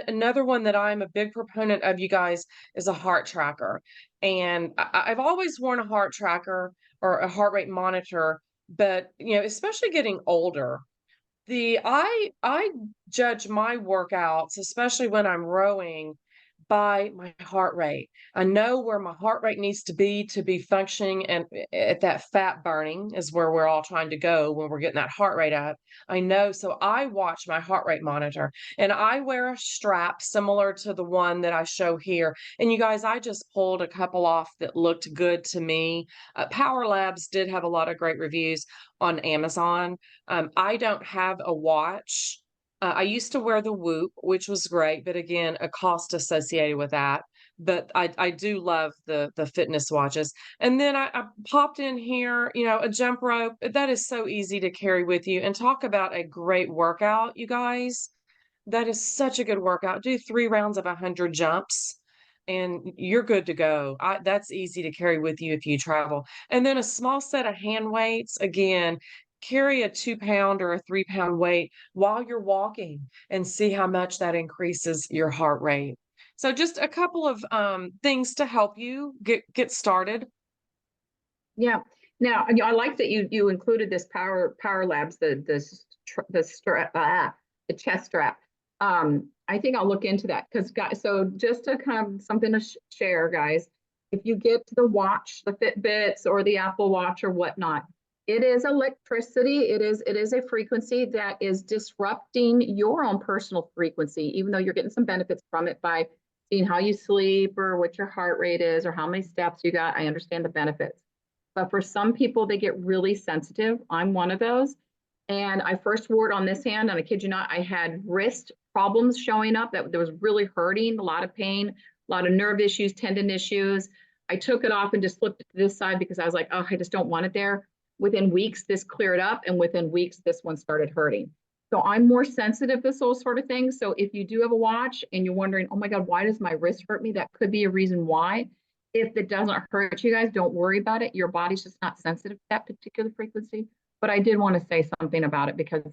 another one that I'm a big proponent of, you guys, is a heart tracker. And I've always worn a heart tracker or a heart rate monitor, but especially getting older, I judge my workouts, especially when I'm rowing, by my heart rate. I know where my heart rate needs to be functioning, and at that fat burning is where we're all trying to go when we're getting that heart rate up. I know, so I watch my heart rate monitor, and I wear a strap similar to the one that I show here. And you guys, I just pulled a couple off that looked good to me. Power Labs did have a lot of great reviews on Amazon. I don't have a watch. I used to wear the Whoop, which was great, but again, a cost associated with that. But I do love the fitness watches. And then I popped in here, a jump rope. That is so easy to carry with you. And talk about a great workout, you guys. That is such a good workout. Do 3 rounds of 100 jumps, and you're good to go. That's easy to carry with you if you travel. And then a small set of hand weights. Again, carry a 2 pound or a 3 pound weight while you're walking, and see how much that increases your heart rate. So just a couple of things to help you get started. Yeah. Now, I like that you included this Power Labs, the chest strap. I think I'll look into that, because guys, so just to kind of something to share, guys, if you get the watch, the Fitbits or the Apple Watch or whatnot, it is electricity. It is a frequency that is disrupting your own personal frequency, even though you're getting some benefits from it by seeing how you sleep or what your heart rate is or how many steps you got. I understand the benefits. But for some people, they get really sensitive. I'm one of those. And I first wore it on this hand, and I kid you not, I had wrist problems showing up that was really hurting, a lot of pain, a lot of nerve issues, tendon issues. I took it off and just flipped it to this side because I was like, oh, I just don't want it there. Within weeks, this cleared up, and within weeks, this one started hurting. So I'm more sensitive to those sort of things. So if you do have a watch and you're wondering, oh my God, why does my wrist hurt me? That could be a reason why. If it doesn't hurt you guys, don't worry about it. Your body's just not sensitive to that particular frequency. But I did want to say something about it, because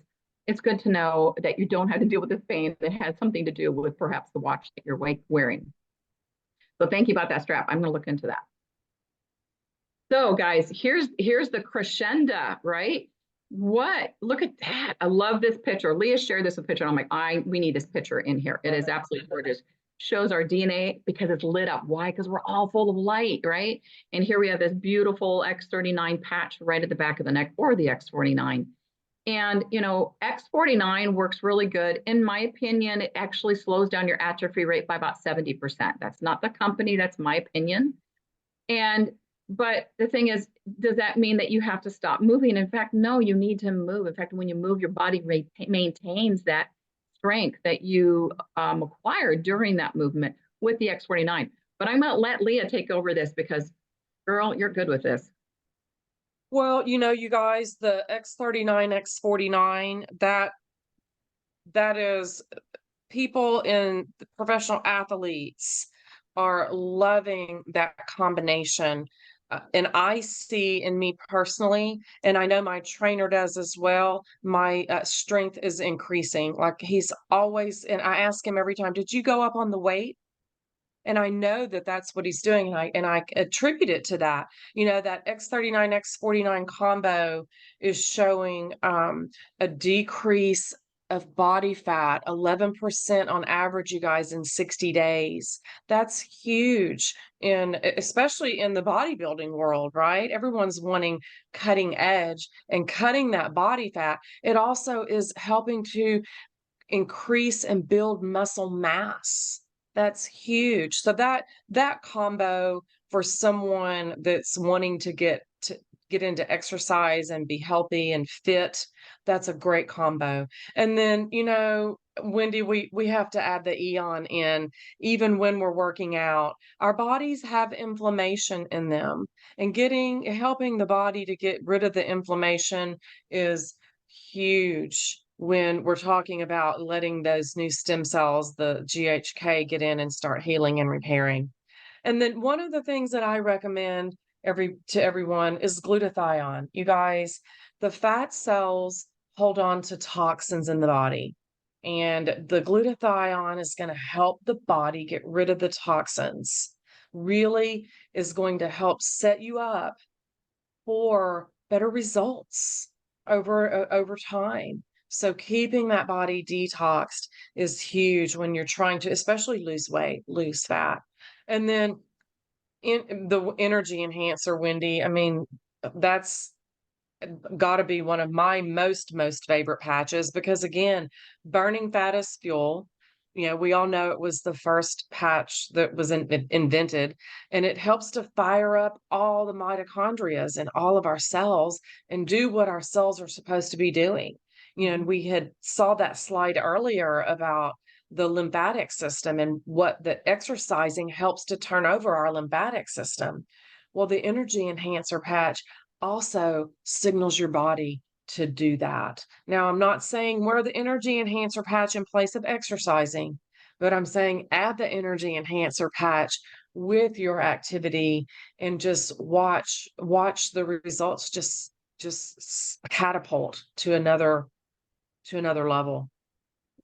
it's good to know that you don't have to deal with this pain that has something to do with perhaps the watch that you're wearing. So thank you about that strap. I'm going to look into that. So guys, here's the crescendo, right? What? Look at that. I love this picture. Leah shared this with picture. And I'm like, we need this picture in here. It is absolutely gorgeous. Shows our DNA because it's lit up. Why? Because we're all full of light, right? And here we have this beautiful X39 patch right at the back of the neck, or the X49. And, X49 works really good. In my opinion, it actually slows down your atrophy rate by about 70%. That's not the company, that's my opinion. But the thing is, does that mean that you have to stop moving? In fact, no, you need to move. In fact, when you move, your body maintains that strength that you acquired during that movement with the X49. But I'm going to let Leah take over this, because, girl, you're good with this. Well, you guys, the X39, X49, that is, people in professional athletes are loving that combination. And I see in me personally, and I know my trainer does as well, my strength is increasing. Like, he's always, and I ask him every time, did you go up on the weight? And I know that that's what he's doing, and I attribute it to that. That X39, X49 combo is showing a decrease of body fat, 11% on average, you guys, in 60 days. That's huge, especially in the bodybuilding world, right? Everyone's wanting cutting edge and cutting that body fat. It also is helping to increase and build muscle mass. That's huge. So that combo for someone that's wanting to get into exercise and be healthy and fit, that's a great combo. And then, Wendy, we have to add the Eon in. Even when we're working out, our bodies have inflammation in them, and helping the body to get rid of the inflammation is huge when we're talking about letting those new stem cells, the GHK, get in and start healing and repairing. And then one of the things that I recommend to everyone is glutathione. You guys, the fat cells hold on to toxins in the body, and the glutathione is going to help the body get rid of the toxins. Really is going to help set you up for better results over time. So keeping that body detoxed is huge when you're trying to, especially lose weight, lose fat. And then in the energy enhancer, Wendy, I mean, that's got to be one of my most favorite patches, because again, burning fat as fuel. We all know it was the first patch that was invented, and it helps to fire up all the mitochondria in all of our cells and do what our cells are supposed to be doing. And we had saw that slide earlier about the lymphatic system and what the exercising helps to turn over our lymphatic system. Well, the energy enhancer patch also signals your body to do that. Now, I'm not saying wear the energy enhancer patch in place of exercising, but I'm saying add the energy enhancer patch with your activity and just watch the results just catapult to another level.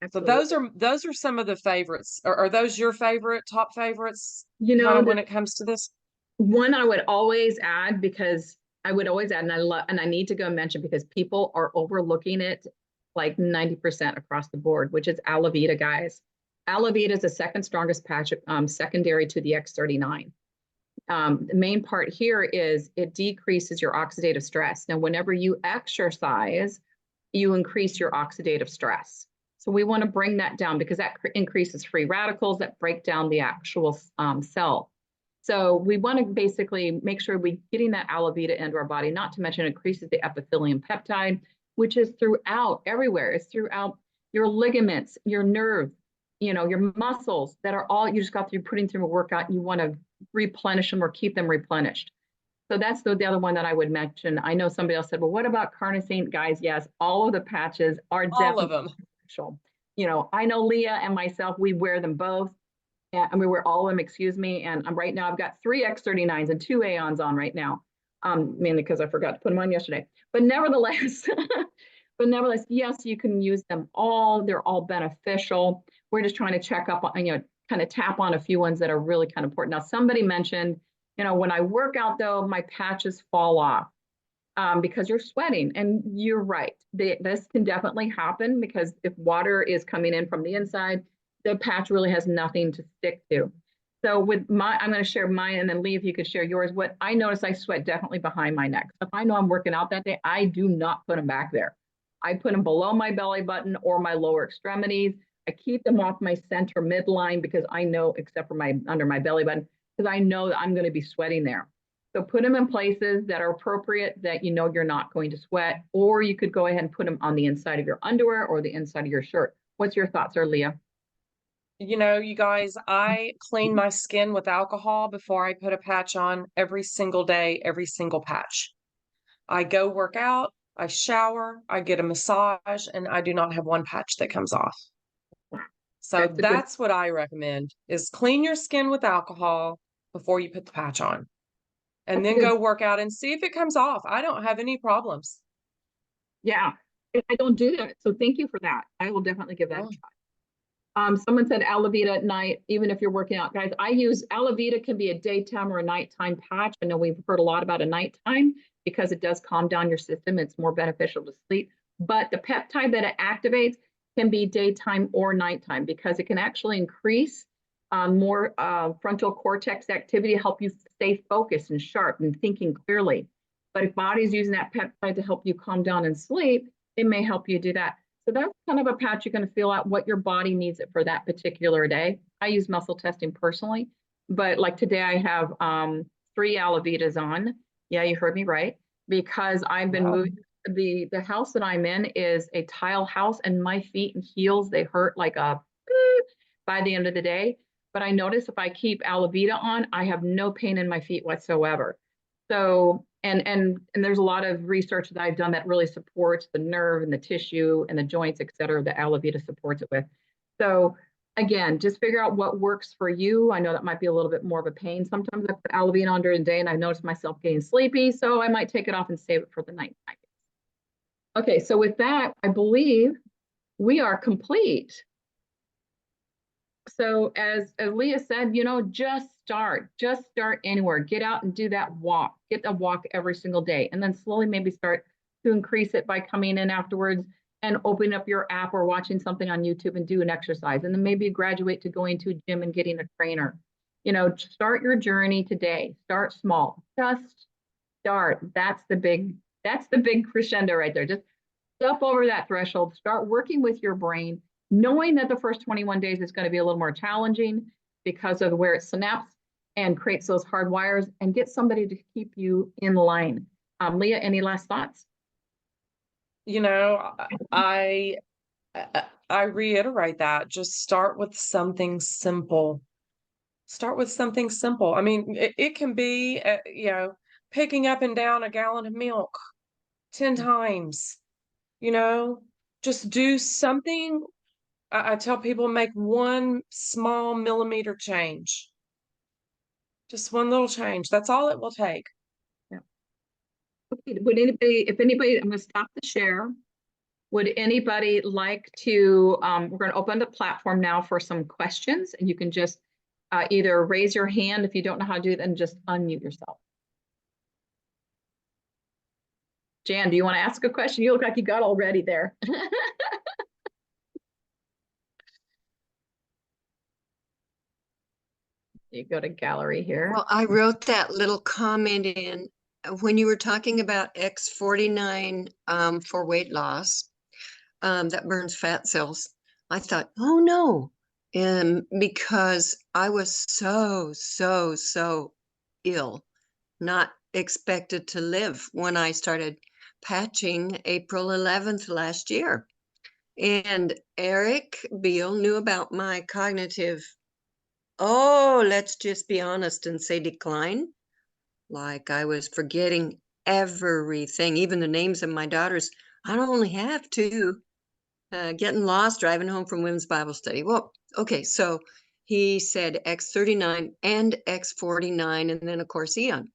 Absolutely. So those are some of the favorites. Are those your top favorites when it comes to this? One I would always add, because I would always add, and I need to go and mention, because people are overlooking it like 90% across the board, which is aloe vera, guys. Aloe vera is the second strongest patch, secondary to the X39. The main part here is it decreases your oxidative stress. Now, whenever you exercise, you increase your oxidative stress. So we want to bring that down, because that increases free radicals that break down the actual cell. So we want to basically make sure we're getting that aloe vera into our body, not to mention it increases the epithelium peptide, which is throughout everywhere. It's throughout your ligaments, your nerve, your muscles that are all, you just got through putting through a workout. You want to replenish them or keep them replenished. So that's the other one that I would mention. I know somebody else said, well, what about carnosine? Guys, yes, all of the patches are All of definitely them. beneficial. I know Leah and myself, we wear them both. And we wear all of them, excuse me. And right now I've got 3 X39s and 2 Aeons on right now, mainly because I forgot to put them on yesterday. But nevertheless, yes, you can use them all. They're all beneficial. We're just trying to check up on, kind of tap on a few ones that are really kind of important. Now, somebody mentioned, when I work out, though, my patches fall off because you're sweating. And you're right. This can definitely happen, because if water is coming in from the inside, the patch really has nothing to stick to. So I'm going to share mine, and then Lee, if you could share yours. What I notice, I sweat definitely behind my neck. If I know I'm working out that day, I do not put them back there. I put them below my belly button or my lower extremities. I keep them off my center midline, because I know, except for under my belly button, because I know that I'm going to be sweating there. So put them in places that are appropriate, that you're not going to sweat, or you could go ahead and put them on the inside of your underwear or the inside of your shirt. What's your thoughts there, Leah? You guys, I clean my skin with alcohol before I put a patch on every single day, every single patch. I go work out, I shower, I get a massage, and I do not have one patch that comes off. So that's what I recommend, is clean your skin with alcohol before you put the patch on, and then go work out and see if it comes off. I don't have any problems. Yeah, I don't do that. So thank you for that. I will definitely give that a try. Someone said aloe vera at night, even if you're working out. Guys, I use aloe vera, can be a daytime or a nighttime patch. I know we've heard a lot about a nighttime because it does calm down your system. It's more beneficial to sleep. But the peptide that it activates can be daytime or nighttime because it can actually increase more frontal cortex activity, help you stay focused and sharp and thinking clearly. But if body's using that peptide to help you calm down and sleep, it may help you do that. So that's kind of a patch. You're going to feel out what your body needs it for that particular day. I use muscle testing personally, but like today I have 3 aloe veras on. Yeah, you heard me right. Because I've been moving. The house that I'm in is a tile house, and my feet and heels, they hurt like a by the end of the day. But I notice if I keep aloe vera on, I have no pain in my feet whatsoever. So, and there's a lot of research that I've done that really supports the nerve and the tissue and the joints, et cetera, that aloe vera supports it with. So again, just figure out what works for you. I know that might be a little bit more of a pain. Sometimes I put aloe vera on during the day and I notice myself getting sleepy, so I might take it off and save it for the night. Okay, so with that, I believe we are complete. So as Leah said, just start anywhere. Get out and do that walk. Get a walk every single day, and then slowly maybe start to increase it by coming in afterwards and opening up your app or watching something on YouTube and do an exercise. And then maybe graduate to going to a gym and getting a trainer. Start your journey today. Start small. Just start. That's the big crescendo right there. Just step over that threshold. Start working with your brain, knowing that the first 21 days is going to be a little more challenging because of where it synapses and creates those hard wires, and get somebody to keep you in line. Leah, any last thoughts? I reiterate that. Just start with something simple. Start with something simple. I mean, it can be, picking up and down a gallon of milk 10 times, just do something. I tell people make one small millimeter change. Just one little change. That's all it will take. Yeah. Okay. If anybody, I'm going to stop the share. Would anybody like to, we're going to open the platform now for some questions, and you can just either raise your hand if you don't know how to do it, and just unmute yourself. Jan, do you want to ask a question? You look like you got already there. You go to gallery here. Well, I wrote that little comment in when you were talking about X49 for weight loss that burns fat cells. I thought, oh no, because I was so ill, not expected to live when I started patching April 11th last year. And Eric Beale knew about my cognitive, let's just be honest and say decline. Like I was forgetting everything, even the names of my daughters. I don't only have two. Getting lost, driving home from women's Bible study. Well, okay, so he said X39 and X49, and then of course Eon.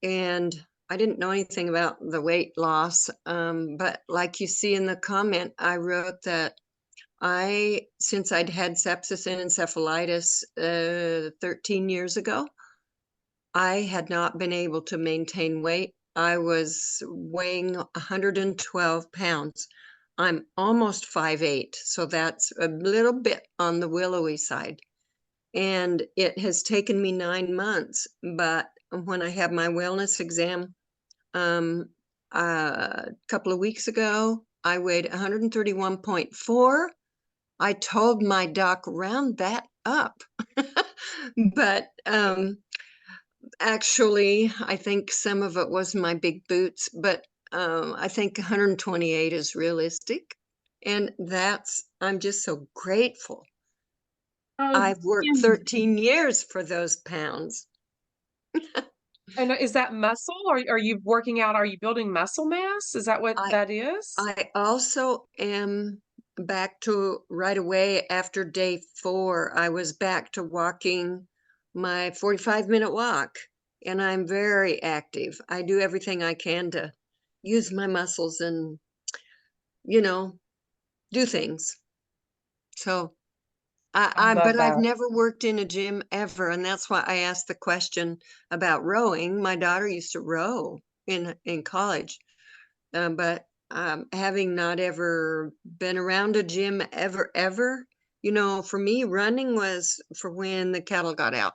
And I didn't know anything about the weight loss, but like you see in the comment, I wrote that since I'd had sepsis and encephalitis 13 years ago, I had not been able to maintain weight. I was weighing 112 pounds. I'm almost 5'8", so that's a little bit on the willowy side. And it has taken me 9 months, but when I had my wellness exam a couple of weeks ago, I weighed 131.4. I told my doc, round that up. But actually, I think some of it was my big boots, but I think 128 is realistic. And I'm just so grateful. I've worked 13 years for those pounds. And is that muscle? Or are you working out? Are you building muscle mass? Is that what that is? I also am back to right away after day 4. I was back to walking my 45-minute walk, and I'm very active. I do everything I can to use my muscles and, do things. So I love But I've that. never worked in a gym ever, and that's why I asked the question about rowing. My daughter used to row in college, but having not ever been around a gym ever, for me, running was for when the cattle got out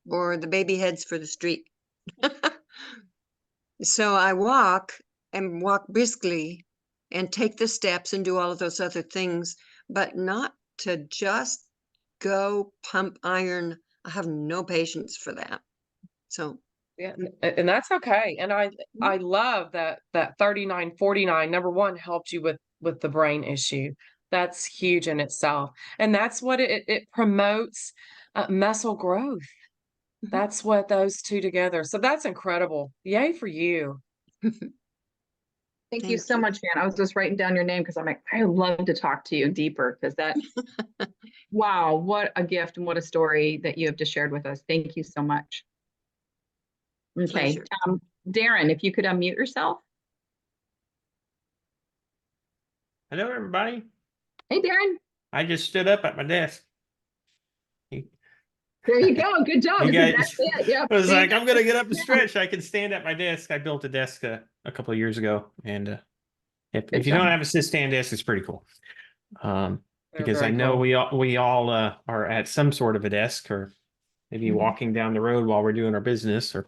or the baby heads for the street. So I walk briskly and take the steps and do all of those other things, but not to just go pump iron. I have no patience for that. So, Yeah, and that's okay. And I love that 3949 number one helped you with the brain issue. That's huge in itself. And that's what it promotes muscle growth. mhm. That's what those two together. So that's incredible. Yay for you. Thank you Thank so you. much, Jan. I was just writing down your name because I'm like, I love to talk to you deeper because wow, what a gift and what a story that you have just shared with us. Thank you so much. Okay, Pleasure. Darren, if you could unmute yourself. Hello, everybody. Hey, Darren. I just stood up at my desk. There you go. Good job. You That's guys, it. Yep. I was See? like, I'm gonna get up and stretch. I can stand at my desk. I built a desk a couple of years ago, and Good if you job. don't have a sit-stand desk, it's pretty cool. They're Because I very know cool. we all are at some sort of a desk, or maybe Mhm. walking down the road while we're doing our business. Or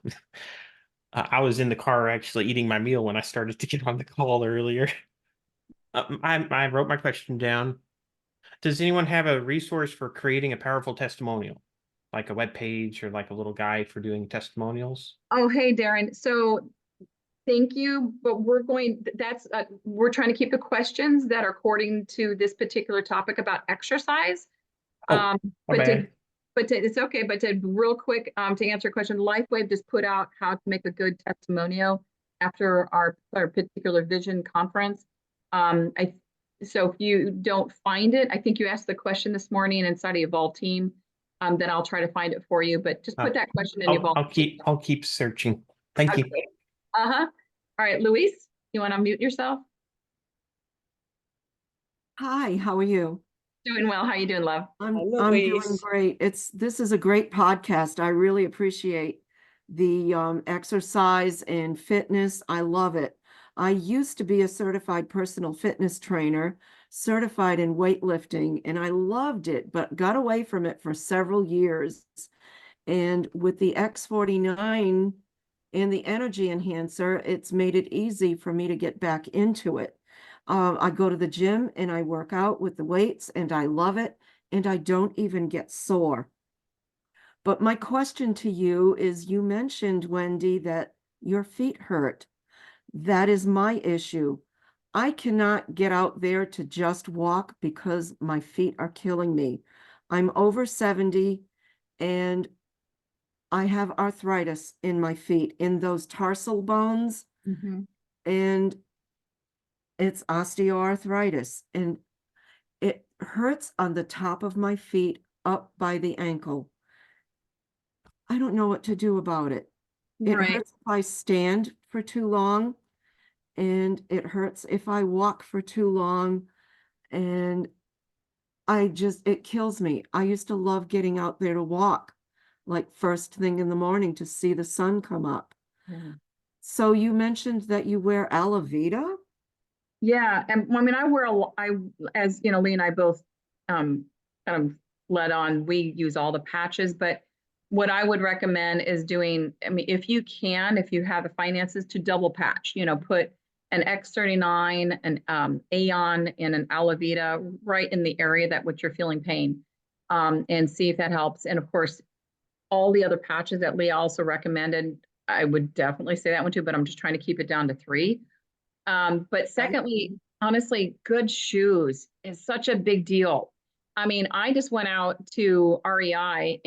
I was in the car actually eating my meal when I started to get on the call earlier. I wrote my question down. Does anyone have a resource for creating a powerful testimonial, like a web page or like a little guide for doing testimonials? Oh, hey, Darren. So thank you, but we're trying to keep the questions that are according to this particular topic about exercise. Oh, Um, my but bad. it's okay. But to real quick, to answer your question, LifeWave just put out how to make a good testimonial after our particular vision conference. So if you don't find it, I think you asked the question this morning inside of EvolveTeam. Then I'll try to find it for you. But just put that question in I'll EvolveTeam. I'll keep searching. Thank you. Okay. Uh-huh. All right, Luis, you want to mute yourself? Hi, how are you? Doing well. How you doing, love? I'm doing great. This is a great podcast. I really appreciate the exercise and fitness. I love it. I used to be a certified personal fitness trainer, certified in weightlifting, and I loved it, but got away from it for several years. And with the X49 and the energy enhancer, it's made it easy for me to get back into it. I go to the gym and I work out with the weights and I love it, and I don't even get sore. But my question to you is, you mentioned, Wendy, that your feet hurt. That is my issue. I cannot get out there to just walk because my feet are killing me. I'm over 70 and I have arthritis in my feet, in those tarsal bones, and it's osteoarthritis, and it hurts on the top of my feet up by the ankle. I don't know what to do about it. It Right. hurts if I stand for too long, and it hurts if I walk for too long, and it kills me. I used to love getting out there to walk, like first thing in the morning to see the sun come up. Yeah. So you mentioned that you wear Alavita? Yeah, and I mean, as you know, Lee and I both kind of led on. We use all the patches, but what I would recommend is doing. I mean, if you can, if you have the finances to double patch, put an X39, an Aeon, and an Alavita right in the area that which you're feeling pain, and see if that helps. And of course, all the other patches that Leah also recommended, I would definitely say that one too. But I'm just trying to keep it down to 3. But secondly, honestly, good shoes is such a big deal. I mean, I just went out to REI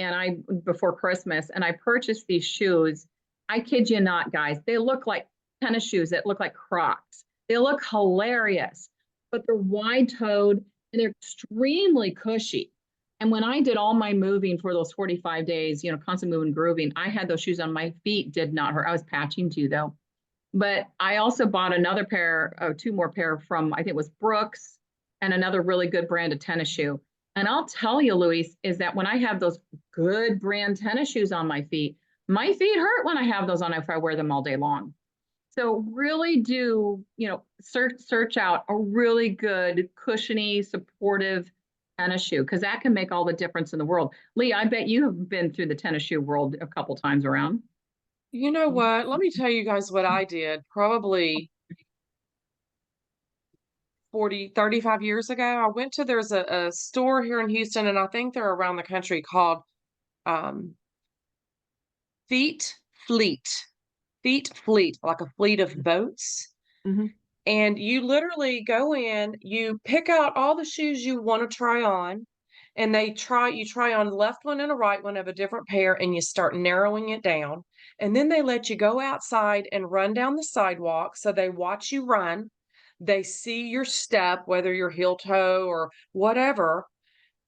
before Christmas and I purchased these shoes. I kid you not, guys. They look like tennis shoes that look like Crocs. They look hilarious, but they're wide-toed and they're extremely cushy. And when I did all my moving for those 45 days, constant moving, grooving, I had those shoes on. My feet did not hurt. I was patching too, though. But I also bought another pair, 2 more pair from, I think it was Brooks, and another really good brand of tennis shoe. And I'll tell you, Luis, is that when I have those good brand tennis shoes on my feet hurt when I have those on if I wear them all day long. So really do, search out a really good, cushiony, supportive tennis shoe, because that can make all the difference in the world. Lee, I bet you have been through the tennis shoe world a couple times around. You know what? Let me tell you guys what I did probably 35 years ago. I went to, there's a store here in Houston, and I think they're around the country, called Feet Fleet. Feet Fleet, like a fleet of boats. Mm-hmm. And you literally go in, you pick out all the shoes you want to try on, and you try on the left one and a right one of a different pair, and you start narrowing it down. And then they let you go outside and run down the sidewalk. So they watch you run. They see your step, whether you're heel toe or whatever,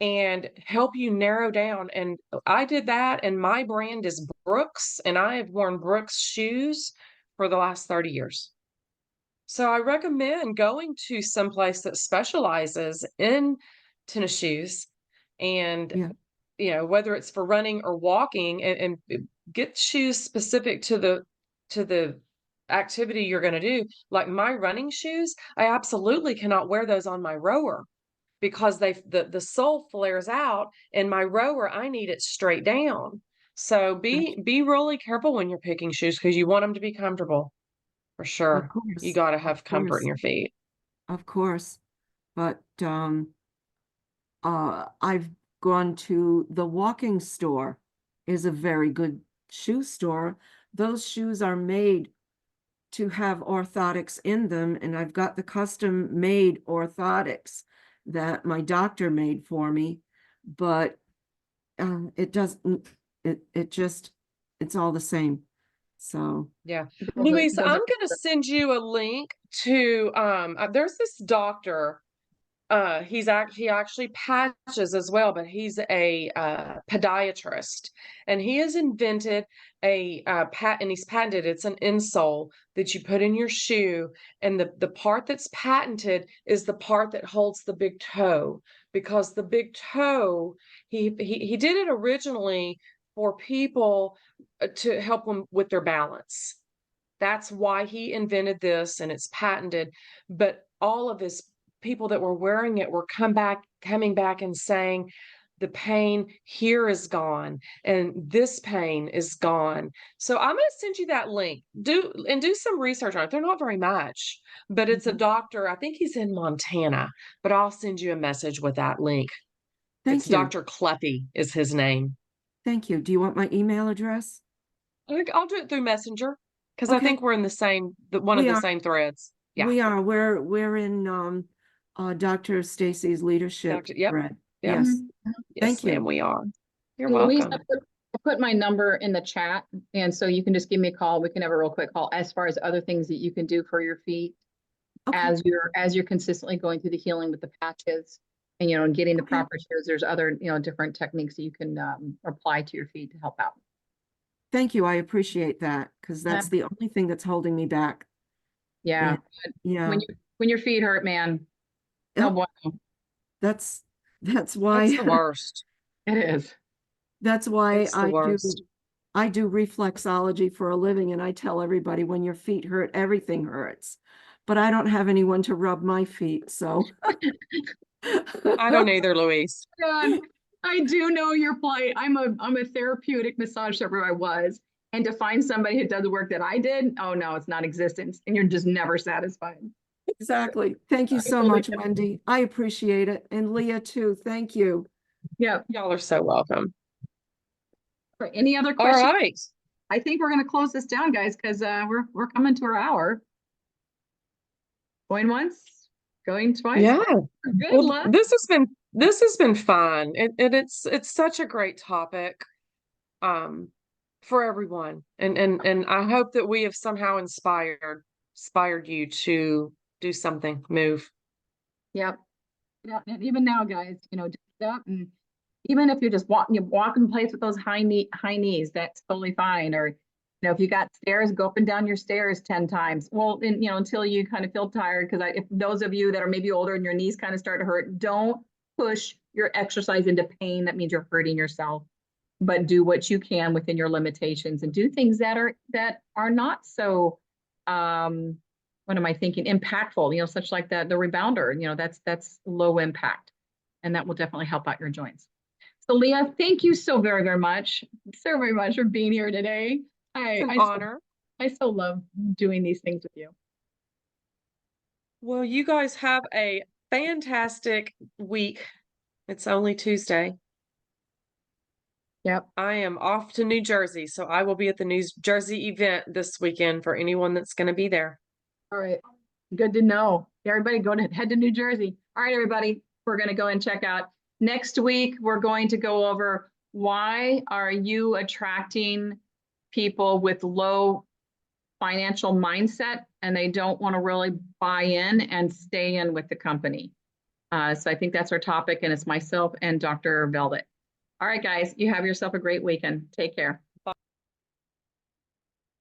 and help you narrow down. And I did that, and my brand is Brooks, and I have worn Brooks shoes for the last 30 years. So I recommend going to some place that specializes in tennis shoes, and whether it's for running or walking, and get shoes specific to the activity you're going to do. Like my running shoes, I absolutely cannot wear those on my rower, because the sole flares out, and my rower, I need it straight down. So be really careful when you're picking shoes, because you want them to be comfortable. For sure. Of course. You got to have Of comfort in course. your feet. Of course. But I've gone to the walking store, is a very good shoe store. Those shoes are made to have orthotics in them, and I've got the custom made orthotics that my doctor made for me, but it doesn't, it's all the same. So Yeah. Louise, I'm going to send you a link to, there's this doctor, he actually patches as well, but he's a podiatrist, and he has invented and he's patented, it's an insole that you put in your shoe, and the part that's patented is the part that holds the big toe, because the big toe, he did it originally for people to help them with their balance. That's why he invented this, and it's patented. But all of his people that were wearing it were coming back and saying, the pain here is gone, and this pain is gone. So I'm going to send you that link. Do some research on it. They're not very much, but it's a doctor. I think he's in Montana, but I'll send you a message with that link. thank It's you. Dr. Kleppy is his name. Thank you. Do you want my email address? I'll do it through Messenger, because I think we're in the same one of the same threads. Yeah. We are. We're in Dr. Stacy's leadership thread. Yep. Yes. Yes, Thank you. ma'am, we are. You're Louise, welcome. I put my number in the chat, and so you can just give me a call. We can have a real quick call as far as other things that you can do for your feet as you're consistently going through the healing with the patches, and and getting the proper shoes. There's other different techniques that you can apply to your feet to help out. Thank you. I appreciate that, because that's the only thing that's holding me back. Yeah. Yeah. When your feet hurt, man. Yep. Oh, boy. That's why It's the worst. It is. That's why It's the worst. I do reflexology for a living, and I tell everybody, when your feet hurt, everything hurts. But I don't have anyone to rub my feet, so I don't either, Louise. God, I do know your plight. I'm a therapeutic massage therapist. I was, and to find somebody who does the work that I did, oh no, it's non-existent, and you're just never satisfied. Exactly. Thank you so much, Wendy. I appreciate it, and Leah too. Thank you. Yeah. Y'all are so welcome. All right. Any other All questions? right. I think we're going to close this down, guys, because we're coming to our hour. Going once, going twice. Yeah. Good luck. This has been fun. It's such a great topic for everyone. And I hope that we have somehow inspired you to do something, move. Yep. Yeah. And even now, guys, just get up, and even if you're just walk in place with those high knees, that's totally fine. Or, if you got stairs, go up and down your stairs 10 times. Well, until you kind of feel tired, because if those of you that are maybe older and your knees kind of start to hurt, don't push your exercise into pain. That means you're hurting yourself. But do what you can within your limitations and do things that are not so what am I thinking? Impactful, you know, such like that, the rebounder, you know, that's low impact. And that will definitely help out your joints. So Leah, thank you so very, very much. So very much for being here today. It's an honor. I so love doing these things with you. Well, you guys have a fantastic week. It's only Tuesday. Yep. I am off to New Jersey, so I will be at the New Jersey event this weekend for anyone that's going to be there. All right. Good to know. Everybody head to New Jersey. All right, everybody, we're going to go and check out. Next week, we're going to go over why are you attracting people with low financial mindset and they don't want to really buy in and stay in with the company. So I think that's our topic, and it's myself and Dr. Velvet. All right, guys, you have yourself a great weekend. Take care.